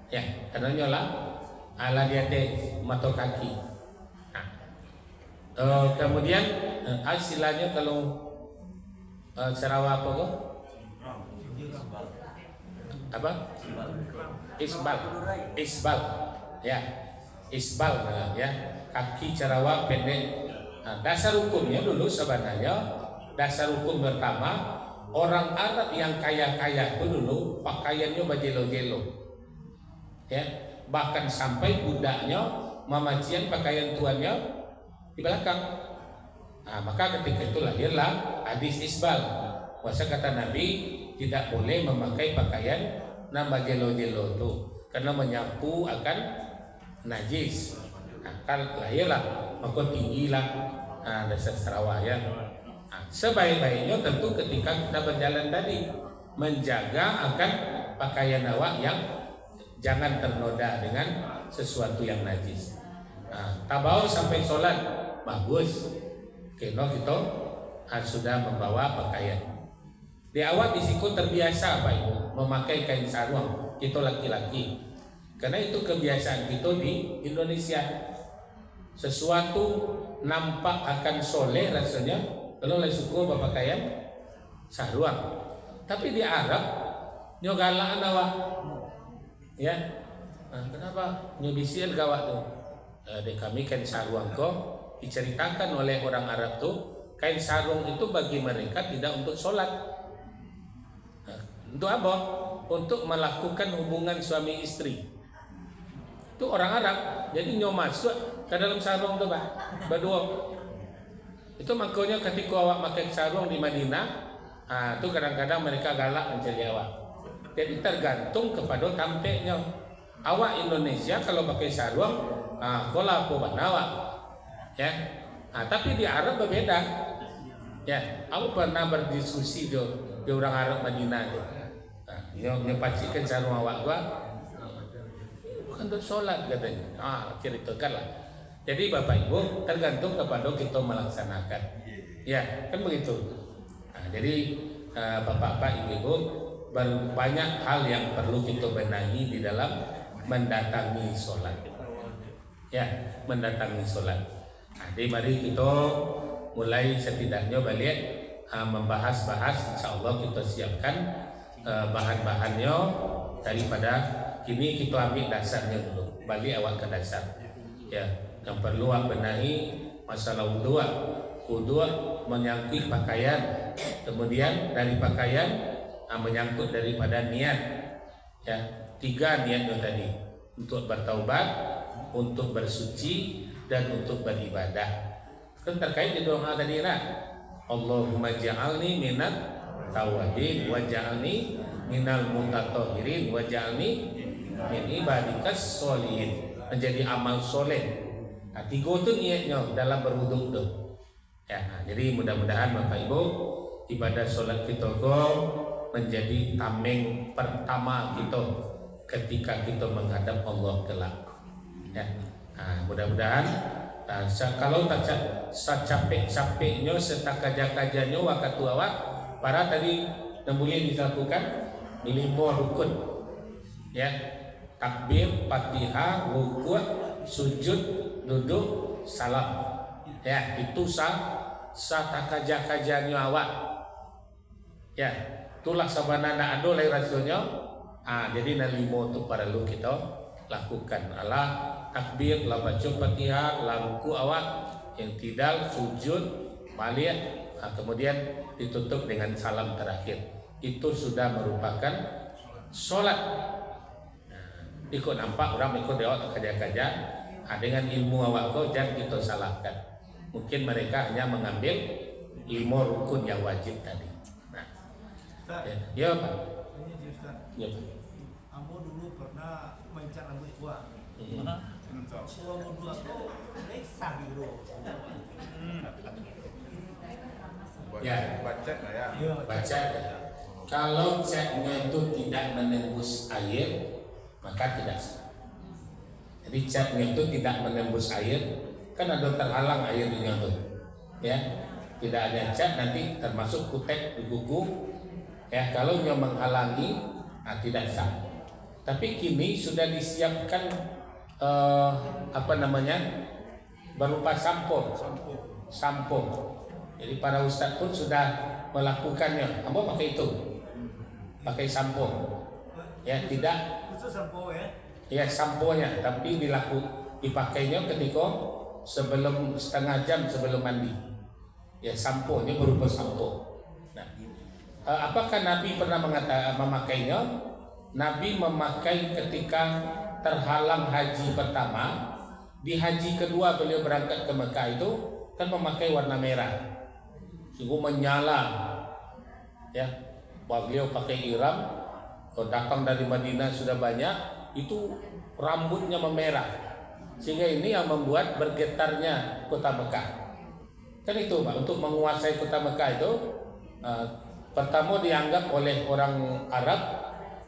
Ya, karena nyola ala di atas mata kaki. Nah, kemudian istilahnya kalau Sarawak apa kok? Apa? Isbal. Ya, isbal ya. Kaki Sarawak pendek. Nah, dasar hukumnya dulu sebenarnya, dasar hukum pertama, orang Arab yang kaya-kaya itu dulu pakaiannya bajelo-jelo. Ya, bahkan sampai budaknya mamacian pakaian tuannya di belakang. Nah, maka ketika itu lahirlah hadis isbal. Masa kata Nabi tidak boleh memakai pakaian nama jelo-jelo itu karena menyapu akan najis. Nah, kan lahirlah maka tinggilah dasar Sarawak ya. Nah, sebaik-baiknya tentu ketika kita berjalan tadi menjaga akan pakaian awak yang jangan ternoda dengan sesuatu yang najis. Nah, tabau sampai sholat bagus, kena kita sudah membawa pakaian. Di awal di siku terbiasa Pak Ibu memakai kain sarung, kita laki-laki. Karena itu kebiasaan kita di Indonesia. Sesuatu nampak akan soleh rasanya kalau oleh suku berpakaian sarung. Tapi di Arab nyogalaan awak. Ya. Nah, kenapa nyobisil gawat tuh? Di kami kain sarung kok diceritakan oleh orang Arab tuh kain sarung itu bagi mereka tidak untuk sholat. Untuk apa? Untuk melakukan hubungan suami istri. Itu orang Arab. Jadi nyo masuk ke dalam sarung tuh Pak. Berdua. Itu makanya ketika awak pakai sarung di Madinah, itu kadang-kadang mereka galak mencari awak. Jadi tergantung kepada tampeknya. Awak Indonesia kalau pakai sarung, kola apa awak. Ya. Tapi di Arab berbeda. Ya, aku pernah berdiskusi di orang Arab Madinah itu. Yang pacikan sarung awak gua bukan untuk sholat katanya. Ceritakan lah. Jadi Bapak Ibu tergantung kepada kita melaksanakan. Ya, kan begitu. Jadi Bapak-bapak, Ibu-ibu, banyak hal yang perlu kita benahi di dalam mendatangi sholat. Ya, mendatangi sholat. Jadi mari kita mulai setidaknya balik membahas-bahas. Insya Allah kita siapkan bahan-bahannya daripada kini kita ambil dasarnya dulu, balik awak ke dasar. Ya, yang perlu awak benahi masalah wudu menyangkut pakaian, kemudian dari pakaian menyangkut daripada niat. Ya, 3 niatnya tadi, untuk bertaubat, untuk bersuci, dan untuk beribadah. Kan terkait di doa tadi lah. Allahumma ja'alni minat tawabin wa ja'alni minal mutatahhirin wa ja'alni min ibadikas sholihin. Menjadi amal soleh. 3 itu niatnya dalam berwudu tuh. Ya, jadi mudah-mudahan Bapak Ibu ibadah sholat kita menjadi tameng pertama kita ketika kita menghadap Allah kelak. Ya, mudah-mudahan kalau tak capek-capeknya serta kaja-kajanya waktu awak para tadi yang boleh dilakukan 5 rukun. Ya, takbir, Fatihah, rukuk, sujud, duduk, salam. Ya, itu kaja-kajanya awak. Ya, itulah sabanana ado lai rasulnya. Jadi 5 itu perlu kita lakukan. Allah takbir, la baca Fatihah, la ruku awak, yang tidak sujud, balik, kemudian ditutup dengan salam terakhir. Itu sudah merupakan sholat. Ikut nampak orang ikut dewa kerja-kerja, dengan ilmu awak kau jangan kita salahkan. Mungkin mereka hanya mengambil 5 rukun yang wajib tadi. Ya Pak. Ya Pak. Ambo dulu pernah mencat rambut gua. Selama 2 tuh lesah gitu. Ya, baca ya. Baca. Kalau catnya itu tidak menembus air, maka tidak sah. Jadi catnya itu tidak menembus air, kan ada terhalang airnya tuh. Ya, tidak ada cat nanti termasuk kutek di kuku. Ya, kalau yang menghalangi, tidak sah. Tapi kini sudah disiapkan berupa sampo. Jadi para ustadz pun sudah melakukannya. Ambo pakai itu, pakai sampo. Ya, tidak. Khusus sampo ya? Ya, samponya, tapi dipakainya ketika sebelum setengah jam sebelum mandi. Ya, samponya berupa sampo. Nah, apakah Nabi pernah memakainya? Nabi memakai ketika terhalang haji pertama. Di haji kedua beliau berangkat ke Mekah itu kan memakai warna merah, sungguh menyala. Ya, beliau pakai ihram, datang dari Madinah sudah banyak, itu rambutnya memerah, sehingga ini yang membuat bergetarnya kota Mekah. Kan itu Pak, untuk menguasai kota Mekah itu pertama dianggap oleh orang Arab,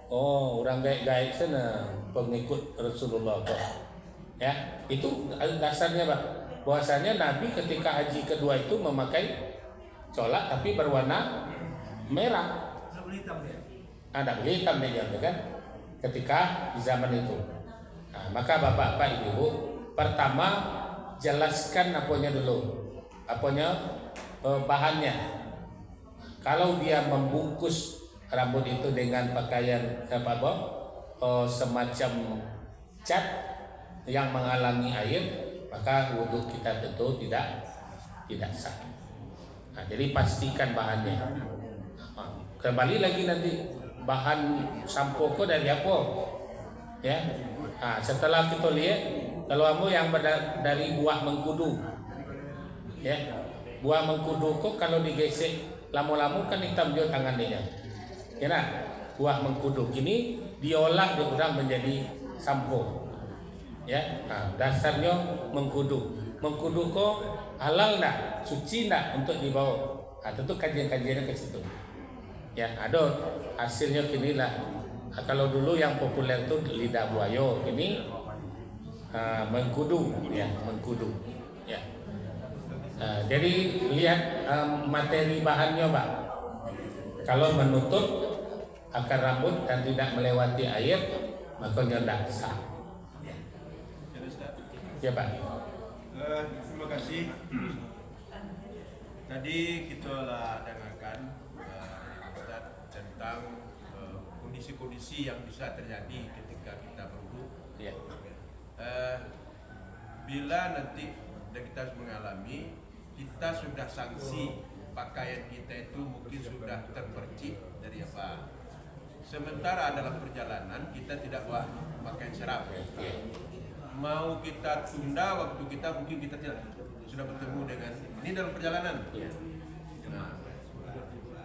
oh orang gaib-gaib sana, pengikut Rasulullah Pak. Ya, itu dasarnya Pak. Bahwasanya Nabi ketika haji kedua itu memakai colat tapi berwarna merah. Nggak boleh hitam ya. Ada hitam dia kan? Ketika di zaman itu. Nah, maka bapak-bapak ibu, pertama jelaskan apanya dulu, bahannya. Kalau dia membungkus rambut itu dengan pakaian semacam cat yang menghalangi air, maka wudhu kita tentu tidak sah. Nah, jadi pastikan bahannya. Kembali lagi nanti bahan sampo ko dari apa? Ya. Nah, setelah kita lihat kalau kamu yang dari buah mengkudu, ya, buah mengkudu kok kalau digesek lama-lama kan hitam juga tangannya. Ya, nah, buah mengkudu ini diolah diurang menjadi sampo. Ya, nah, dasarnya mengkudu. Mengkudu kok halal nak, suci nak untuk dibawa. Nah, tentu kajian-kajiannya ke situ. Ya, ada hasilnya kini lah. Nah, kalau dulu yang populer itu lidah buaya, ini mengkudu, ya, mengkudu. Ya. Jadi lihat materi bahannya, Pak. Kalau menutup akar rambut dan tidak melewati air, maka tidak sah. Ya, Pak. Terima kasih. Tadi kita lah dengarkan Ustaz tentang kondisi-kondisi yang bisa terjadi ketika kita berwudu. Ya. Bila nanti kita mengalami, kita sudah sanksi pakaian kita itu mungkin sudah terpercik dari apa. Sementara dalam perjalanan kita tidak buat pakaian serap. Mau kita tunda waktu kita mungkin kita tidak sudah bertemu dengan ini dalam perjalanan. Nah,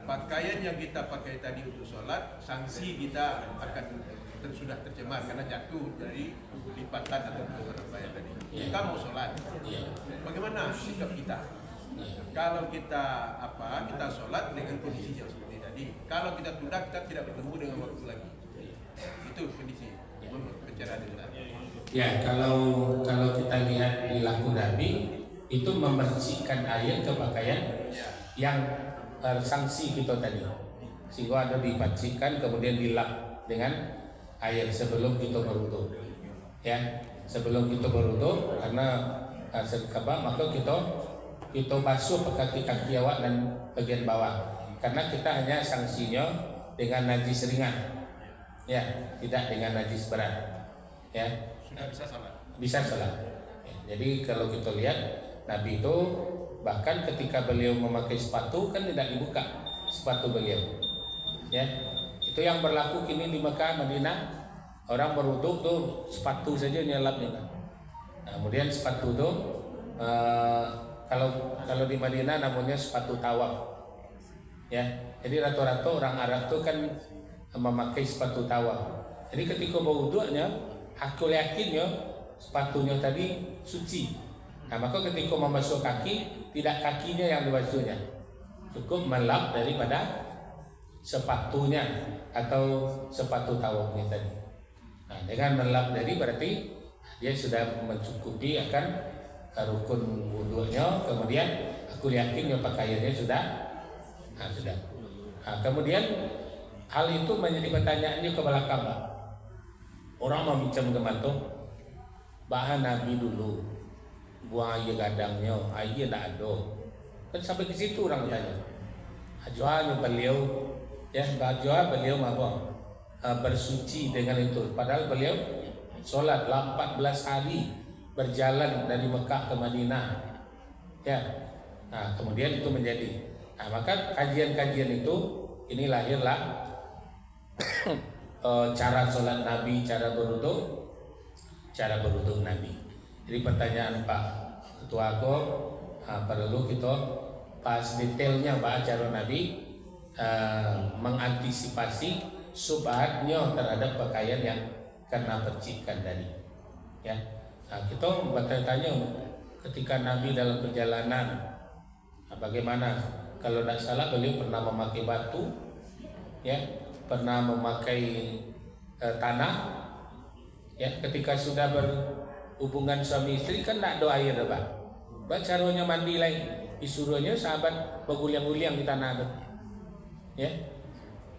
pakaian yang kita pakai tadi untuk sholat, sanksi kita akan sudah tercemar karena jatuh dari lipatan atau apa yang tadi. Kita mau sholat, bagaimana sikap kita? Kalau kita kita sholat dengan kondisi yang seperti tadi. Kalau kita tunda, kita tidak bertemu dengan waktu lagi. Itu kondisi pencerahan itu. Ya, kalau kita lihat di laku Nabi itu membersihkan air ke pakaian yang sanksi kita tadi, sehingga ada dipacikan kemudian dilap dengan air sebelum kita berwudu. Ya, sebelum kita berwudu karena maka kita basuh kaki awak dan bagian bawah karena kita hanya sanksinya dengan najis ringan, ya, tidak dengan najis berat. Ya. Sudah bisa sholat. Bisa sholat. Ya, jadi kalau kita lihat Nabi itu bahkan ketika beliau memakai sepatu kan tidak dibuka sepatu beliau. Ya, itu yang berlaku kini di Mekah, Madinah. Orang berwudu tuh sepatu saja nyelapnya. Nah, kemudian sepatu itu kalau di Madinah namanya sepatu tawaf. Ya, jadi rata-rata orang Arab tuh kan memakai sepatu tawaf. Jadi ketika berwudunya aku yakin ya sepatunya tadi suci. Nah, maka ketika membasuh kaki, tidak kakinya yang dibasuhnya, cukup melap daripada sepatunya atau sepatu tawafnya tadi. Nah, dengan melap dari berarti dia sudah mencukupi akan rukun wudunya. Kemudian aku yakin ya pakaiannya sudah. Nah, kemudian hal itu menjadi pertanyaannya ke belakang, Pak. Orang membincang kemantung bahan Nabi dulu buang air gadangnya, air tak ada. Kan sampai ke situ orang tanya. Ajuannya beliau, ya, beliau apa? Bersuci dengan itu. Padahal beliau sholat 14 hari berjalan dari Mekah ke Madinah. Ya. Nah, kemudian itu menjadi. Nah, maka kajian-kajian itu ini lahirlah cara sholat Nabi, cara berwudu Nabi. Jadi pertanyaan Pak Ketua aku perlu kita pas detailnya Pak cara Nabi mengantisipasi subhatnya terhadap pakaian yang kena percikan tadi. Ya, nah, kita bertanya ketika Nabi dalam perjalanan Bagaimana kalau tidak salah beliau pernah memakai batu, ya, pernah memakai tanah, ya. Ketika sudah berhubungan suami istri kan tidak ada air, Pak. Caranya mandi lain, disuruhnya sahabat berguliang-guliang di tanah itu, ya.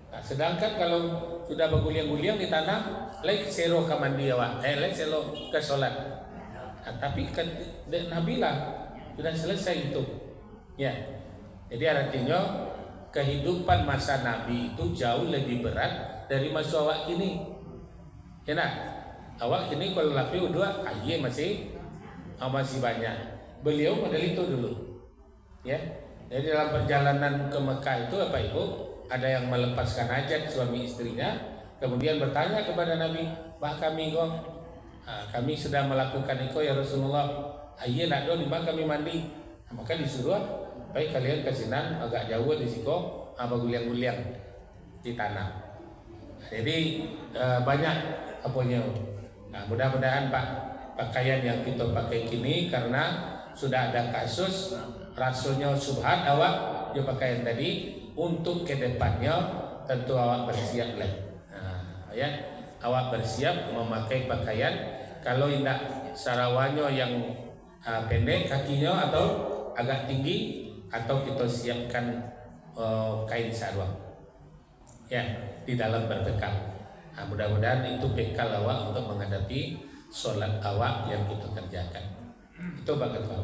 Nah, sedangkan kalau sudah berguliang-guliang di tanah, lain selo ke mandi awak, lain selo ke sholat. Nah, tapi kan Nabi lah sudah selesai itu, ya. Jadi artinya kehidupan masa Nabi itu jauh lebih berat dari masa awak kini. Ya nak, awak kini kalau lapi udah aye masih banyak. Beliau model itu dulu, ya. Jadi dalam perjalanan ke Mekah itu apa ibu? Ada yang melepaskan hajat suami istrinya, kemudian bertanya kepada Nabi, "Pak kami kok, kami sudah melakukan itu ya Rasulullah. Aye nak do lima kami mandi." Nah, maka disuruh, baik kalian kasinan agak jauh di situ, guliang-guliang di tanah. Jadi banyak apanya. Nah, mudah-mudahan Pak pakaian yang kita pakai kini karena sudah ada kasus rasanya subhat awak dia pakaian tadi untuk kedepannya tentu awak bersiap lah. Nah, ya awak bersiap memakai pakaian kalau tidak sarawannya yang pendek kakinya atau agak tinggi atau kita siapkan kain sarung ya di dalam berbekal. Nah, mudah-mudahan itu bekal awak untuk menghadapi sholat awak yang kita kerjakan. Itu bakat Pak.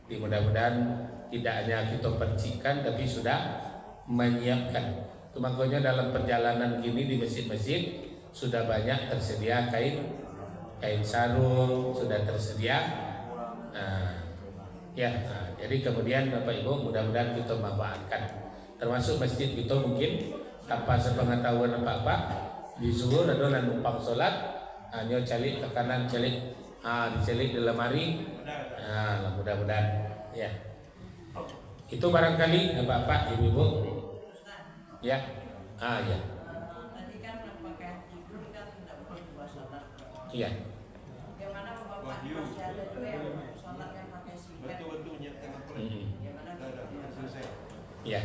Di mudah-mudahan tidak hanya kita percikan tapi sudah menyiapkan. Itu makanya dalam perjalanan gini di masjid-masjid sudah banyak tersedia kain sarung, sudah tersedia. Jadi kemudian Bapak Ibu mudah-mudahan kita manfaatkan. Termasuk masjid kita mungkin tanpa sepengetahuan apa-apa disuruh ada numpang sholat, hanya calik ke kanan calik, dicelik di lemari. Mudah-mudahan ya. Itu barangkali Bapak Ibu ya. Ya. Tadi kan pakaian tidur kan tidak boleh buat sholat. Iya. Bagaimana Bapak masih ada juga yang sholat yang pakai singlet? Bagaimana? Ya.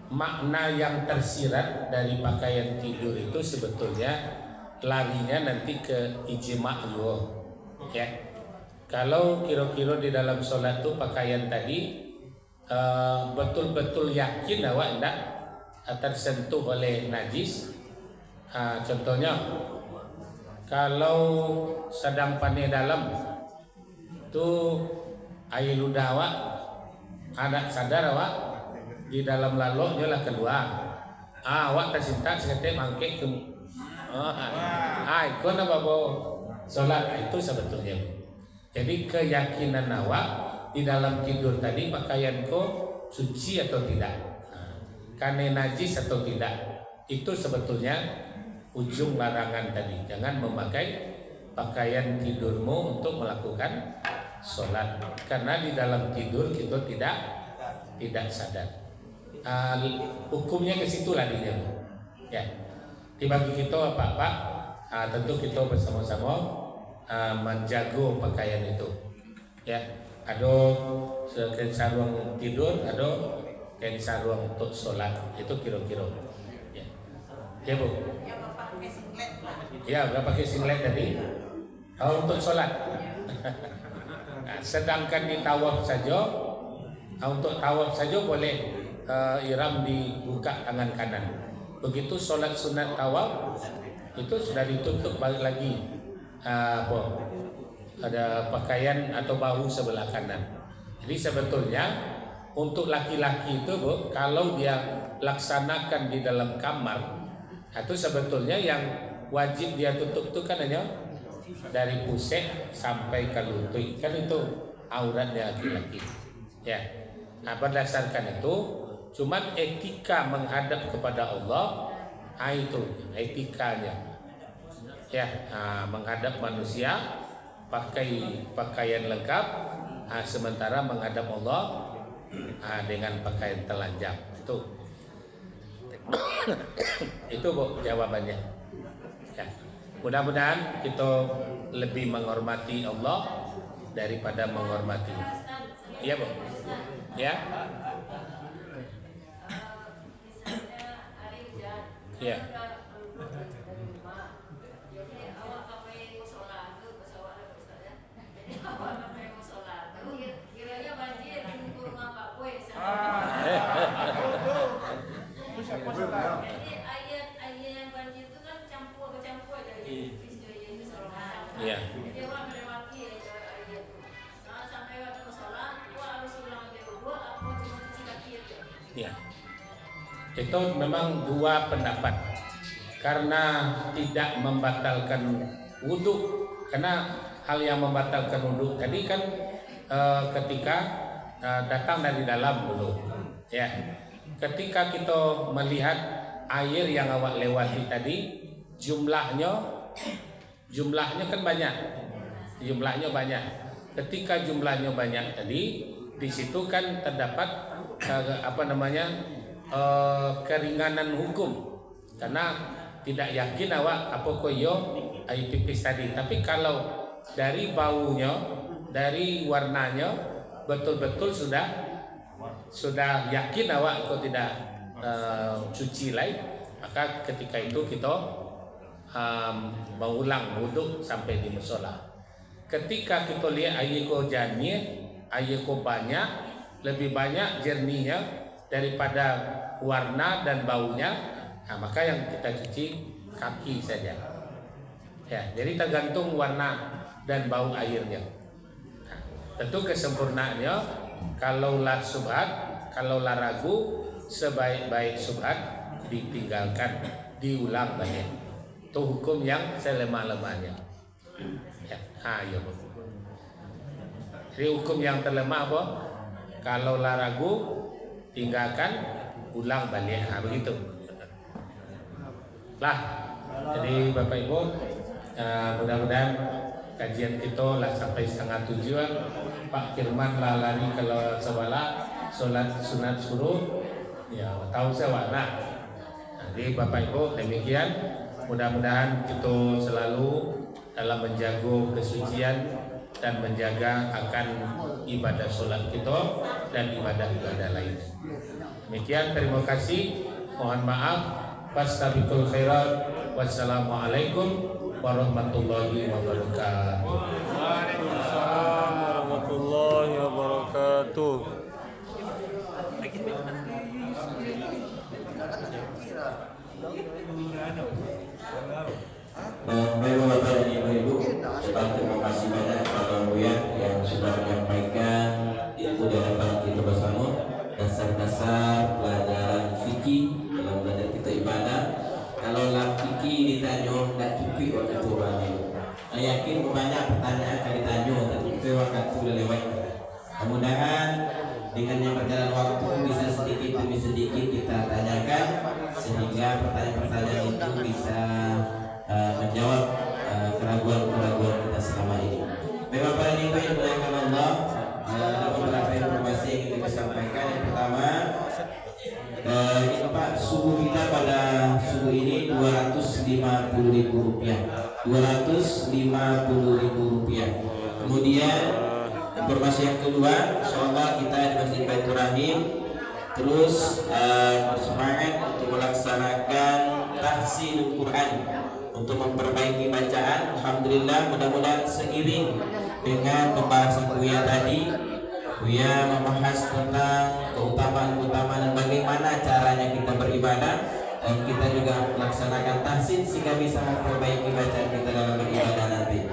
Makna yang tersirat dari pakaian tidur itu sebetulnya larinya nanti ke ijma' ya. Kalau kira-kira di dalam sholat itu pakaian tadi betul-betul yakin awak tidak tersentuh oleh najis. Contohnya kalau sedang pandai dalam itu air ludah awak anak sadar awak di dalam laloknya lah keluar. Awak tersinta sekete mangke ke ikon apa sholat itu sebetulnya. Jadi keyakinan awak di dalam tidur tadi pakaianku suci atau tidak, karena najis atau tidak, itu sebetulnya ujung larangan tadi. Jangan memakai pakaian tidurmu untuk melakukan sholat, karena di dalam tidur kita tidak sadar. Hukumnya ke situ larinya, ya. Dibagi kita Pak, tentu kita bersama-sama menjaga pakaian itu, ya. Ada kain sarung tidur, ada kain sarung untuk sholat, itu kira-kira, ya. Ya Bu. Ya Bapak pakai singlet lah. Ya, berapa pakai singlet tadi? Untuk sholat. Nah, sedangkan di tawaf saja, untuk tawaf saja boleh ihram dibuka tangan kanan. Begitu sholat sunat tawaf itu sudah ditutup balik lagi ada pakaian atau bahu sebelah kanan. Jadi sebetulnya untuk laki-laki itu Bu, kalau dia laksanakan di dalam kamar, itu sebetulnya yang wajib dia tutup itu kan hanya dari pusat sampai ke lutut, kan itu auratnya laki-laki, ya. Nah, berdasarkan itu cuman etika menghadap kepada Allah, itu etikanya, ya. Menghadap manusia pakai pakaian lengkap, sementara menghadap Allah dengan pakaian telanjang. Itu Bu jawabannya, ya. Mudah-mudahan kita lebih menghormati Allah daripada menghormati, iya Bu. Ya. Ya. Iya. Ya. Itu memang dua pendapat. Karena tidak membatalkan wudhu. Karena hal yang membatalkan wudhu tadi kan ketika datang dari dalam dulu. Ya. Ketika kita melihat air yang awak lewati tadi, jumlahnya kan banyak. Jumlahnya banyak. Ketika jumlahnya banyak tadi, di situ kan terdapat keringanan hukum. Karena tidak yakin awak apa koyo air pipis tadi. Tapi kalau dari baunya, dari warnanya betul-betul sudah yakin awak kok tidak cuci lagi, maka ketika itu kita mengulang wudhu sampai di musola. Ketika kita lihat air ko jernih, air ko banyak, lebih banyak jernihnya daripada warna dan baunya, nah, maka yang kita cuci kaki saja. Ya, jadi tergantung warna dan bau airnya. Nah, tentu kesempurnaannya, kalaulah subhat, kalaulah ragu, sebaik-baik subhat ditinggalkan, diulang balik. Itu hukum yang selemah-lemahnya. Ya, ya Bu. Jadi hukum yang terlemah apa? Kalaulah ragu, tinggalkan, ulang balik. Nah, begitu. Lah, jadi Bapak Ibu, mudah-mudahan kajian kita lah sampai 6:30. Pak Firman lah lari kalau sebala sholat sunat suruh, ya tahu saya nah. Jadi Bapak Ibu demikian, mudah-mudahan kita selalu dalam menjaga kesucian dan menjaga akan ibadah sholat kita dan ibadah-ibadah lain. Demikian, terima kasih. Mohon maaf. Fastabiqul khairat. Wassalamualaikum warahmatullahi wabarakatuh. Waalaikumsalam warahmatullahi wabarakatuh. Baik Bapak dan Ibu, terima kasih banyak kepada Buya yang sudah menyampaikan ilmu dalam kita bersama, dasar-dasar pelajaran fikih dalam belajar kita ibadah. Kalau lah fikih ditanya tidak cukup waktu turunnya. Saya yakin banyak pertanyaan akan ditanya, tapi waktu sudah lewat. Mudah-mudahan dengan yang berjalan waktu bisa sedikit demi sedikit kita tanyakan, sehingga pertanyaan-pertanyaan itu bisa menjawab keraguan-keraguan kita selama ini. Bapak dan Ibu yang dimuliakan Allah, ada beberapa informasi yang kita sampaikan. Yang pertama, ini Pak, suhu kita pada suhu ini Rp250.000. Rp250.000. Kemudian informasi yang kedua, insyaallah kita di Masjid Baitur Rahim terus bersemangat untuk melaksanakan tahsinul Quran, untuk memperbaiki bacaan. Alhamdulillah, mudah-mudahan seiring dengan pembahasan Buya tadi, Buya membahas tentang keutamaan-keutamaan dan bagaimana caranya kita beribadah, dan kita juga melaksanakan tahsin sehingga bisa memperbaiki bacaan kita dalam beribadah nanti.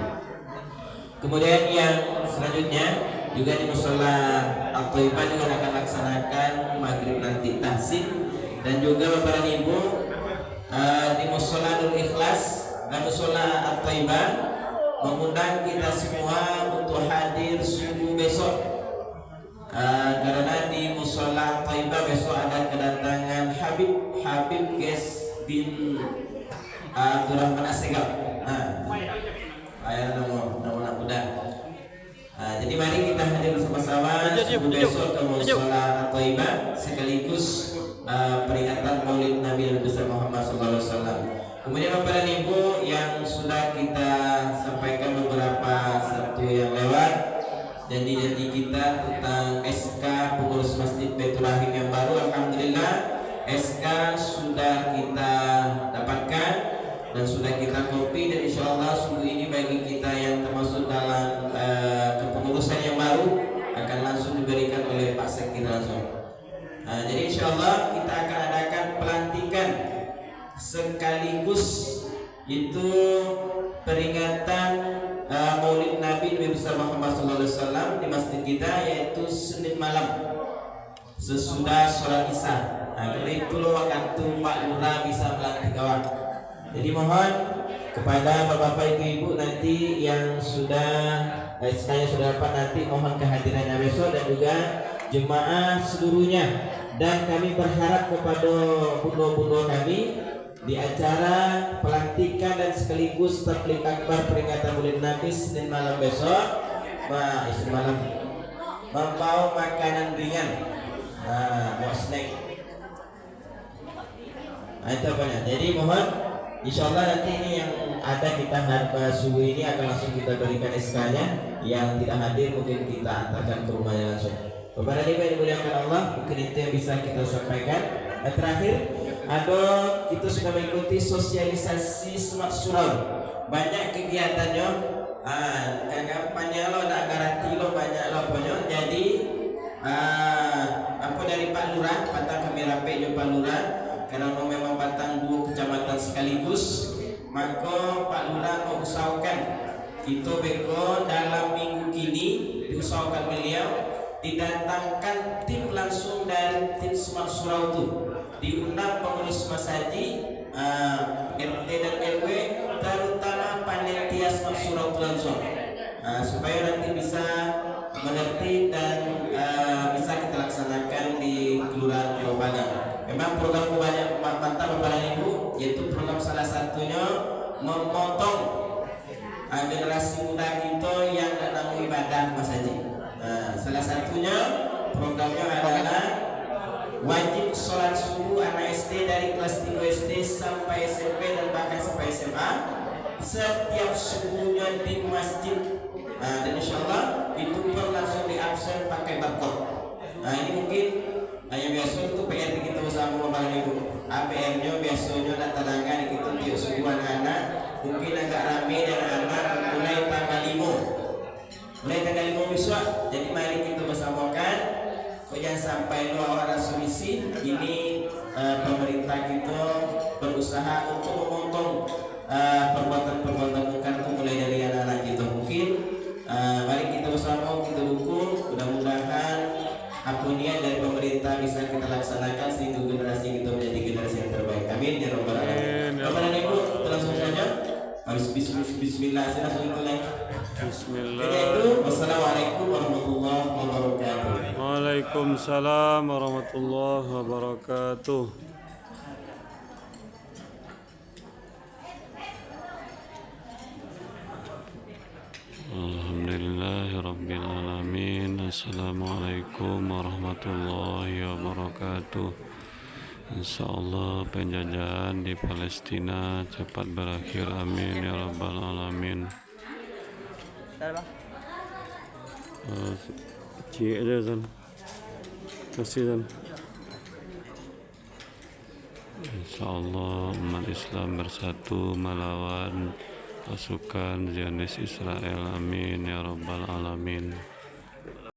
Kemudian yang selanjutnya juga di Mushola Al-Thaibah juga akan laksanakan maghrib nanti tahsin, dan juga Bapak dan Ibu di Mushola Nurul Ikhlas dan Mushola Al-Thaibah mengundang kita semua untuk hadir subuh besok, karena di Mushola Al-Thaibah besok ada kedatangan Habib Ges bin Abdurrahman Assegaf. Jadi mari kita hadir bersama-sama subuh besok ke Mushola Al-Thaibah sekaligus peringatan Maulid Nabi besar Muhammad SAW. Kemudian Bapak dan Ibu yang sudah kita sampaikan beberapa Sabtu yang lewat, janji-janji kita tentang SK pengurus sudah kita kopi, dan insya Allah subuh ini bagi kita yang termasuk dalam kepengurusan yang baru akan langsung diberikan oleh Pak Sekjen langsung. Jadi insya Allah kita akan adakan pelantikan sekaligus itu peringatan Maulid Nabi besar Muhammad SAW di masjid kita, yaitu Senin malam sesudah sholat Isya. Karena itu waktu Pak Lurah bisa melantik kawan. Jadi mohon kepada bapak-bapak ibu-ibu nanti yang sudah dapat nanti mohon kehadirannya besok, dan juga jemaah seluruhnya. Dan kami berharap kepada bundo-bundo kami di acara pelantikan dan sekaligus tabligh akbar peringatan Maulid Nabi Senin malam besok, Senin malam membawa makanan ringan, bawa snack. Itu banyak. Jadi mohon, insya Allah nanti ini yang ada kita harga subuh ini akan langsung kita berikan SK-nya. Yang tidak hadir mungkin kita antarkan ke rumahnya langsung. Bapak dan Ibu yang dimuliakan Allah, mungkin itu yang bisa kita sampaikan. Dan terakhir, kita sudah mengikuti sosialisasi Smart Surau. Banyak kegiatannya. Kampanye lo ada garanti lo banyak lo punya. Jadi dari Pak Lurah, Batang kami rapi jo Pak Lurah, karena memang Batang 2 kecamatan sekaligus, maka Pak Lurah mengusahakan kita beko dalam minggu kini diusahakan beliau didatangkan tim langsung dari tim Smart Surau itu, diundang pengurus masaji, RT dan RW, terutama panitia Smart Surau itu langsung, supaya nanti bisa mengerti dan bisa kita laksanakan di Kelurahan Pulau Padang. Memang program banyak mantap Bapak dan Ibu, yaitu program salah satunya memotong generasi muda kita yang datang ibadah Mas Haji. Salah satunya programnya adalah wajib sholat subuh anak SD dari kelas 3 SD sampai SMP dan bahkan sampai SMA setiap subuhnya di masjid. Dan insya Allah itu pun langsung diabsen pakai barcode. Ini mungkin yang biasa itu PR kita bersama Bapak Ibu. PR-nya biasanya datang-datang kita tiap subuh anak-anak mungkin agak ramai dan anak mulai tanggal 5 besok. Jadi mari kita bersamakan. Jangan sampai luar resolusi ini, pemerintah kita berusaha untuk memotong perbuatan-perbuatan mungkar itu mulai dari anak-anak kita. Mungkin mari kita bersama kita dukung, mudah-mudahan apa niat dari pemerintah bisa kita laksanakan sehingga generasi kita menjadi generasi yang terbaik. Amin ya rabbal alamin. Bapak dan Ibu, langsung saja harus bismillah, saya langsung mulai. Bismillah. Jadi itu, wassalamualaikum warahmatullahi wabarakatuh. Waalaikumsalam warahmatullahi wabarakatuh. Alhamdulillahirrabbilalamin. Assalamualaikum warahmatullahi wabarakatuh. InsyaAllah penjajahan di Palestina cepat berakhir, amin ya rabbal alamin. Cik aja Zan, kasih Zan. InsyaAllah umat Islam bersatu melawan pasukan Zionis Israel, amin ya rabbal alamin.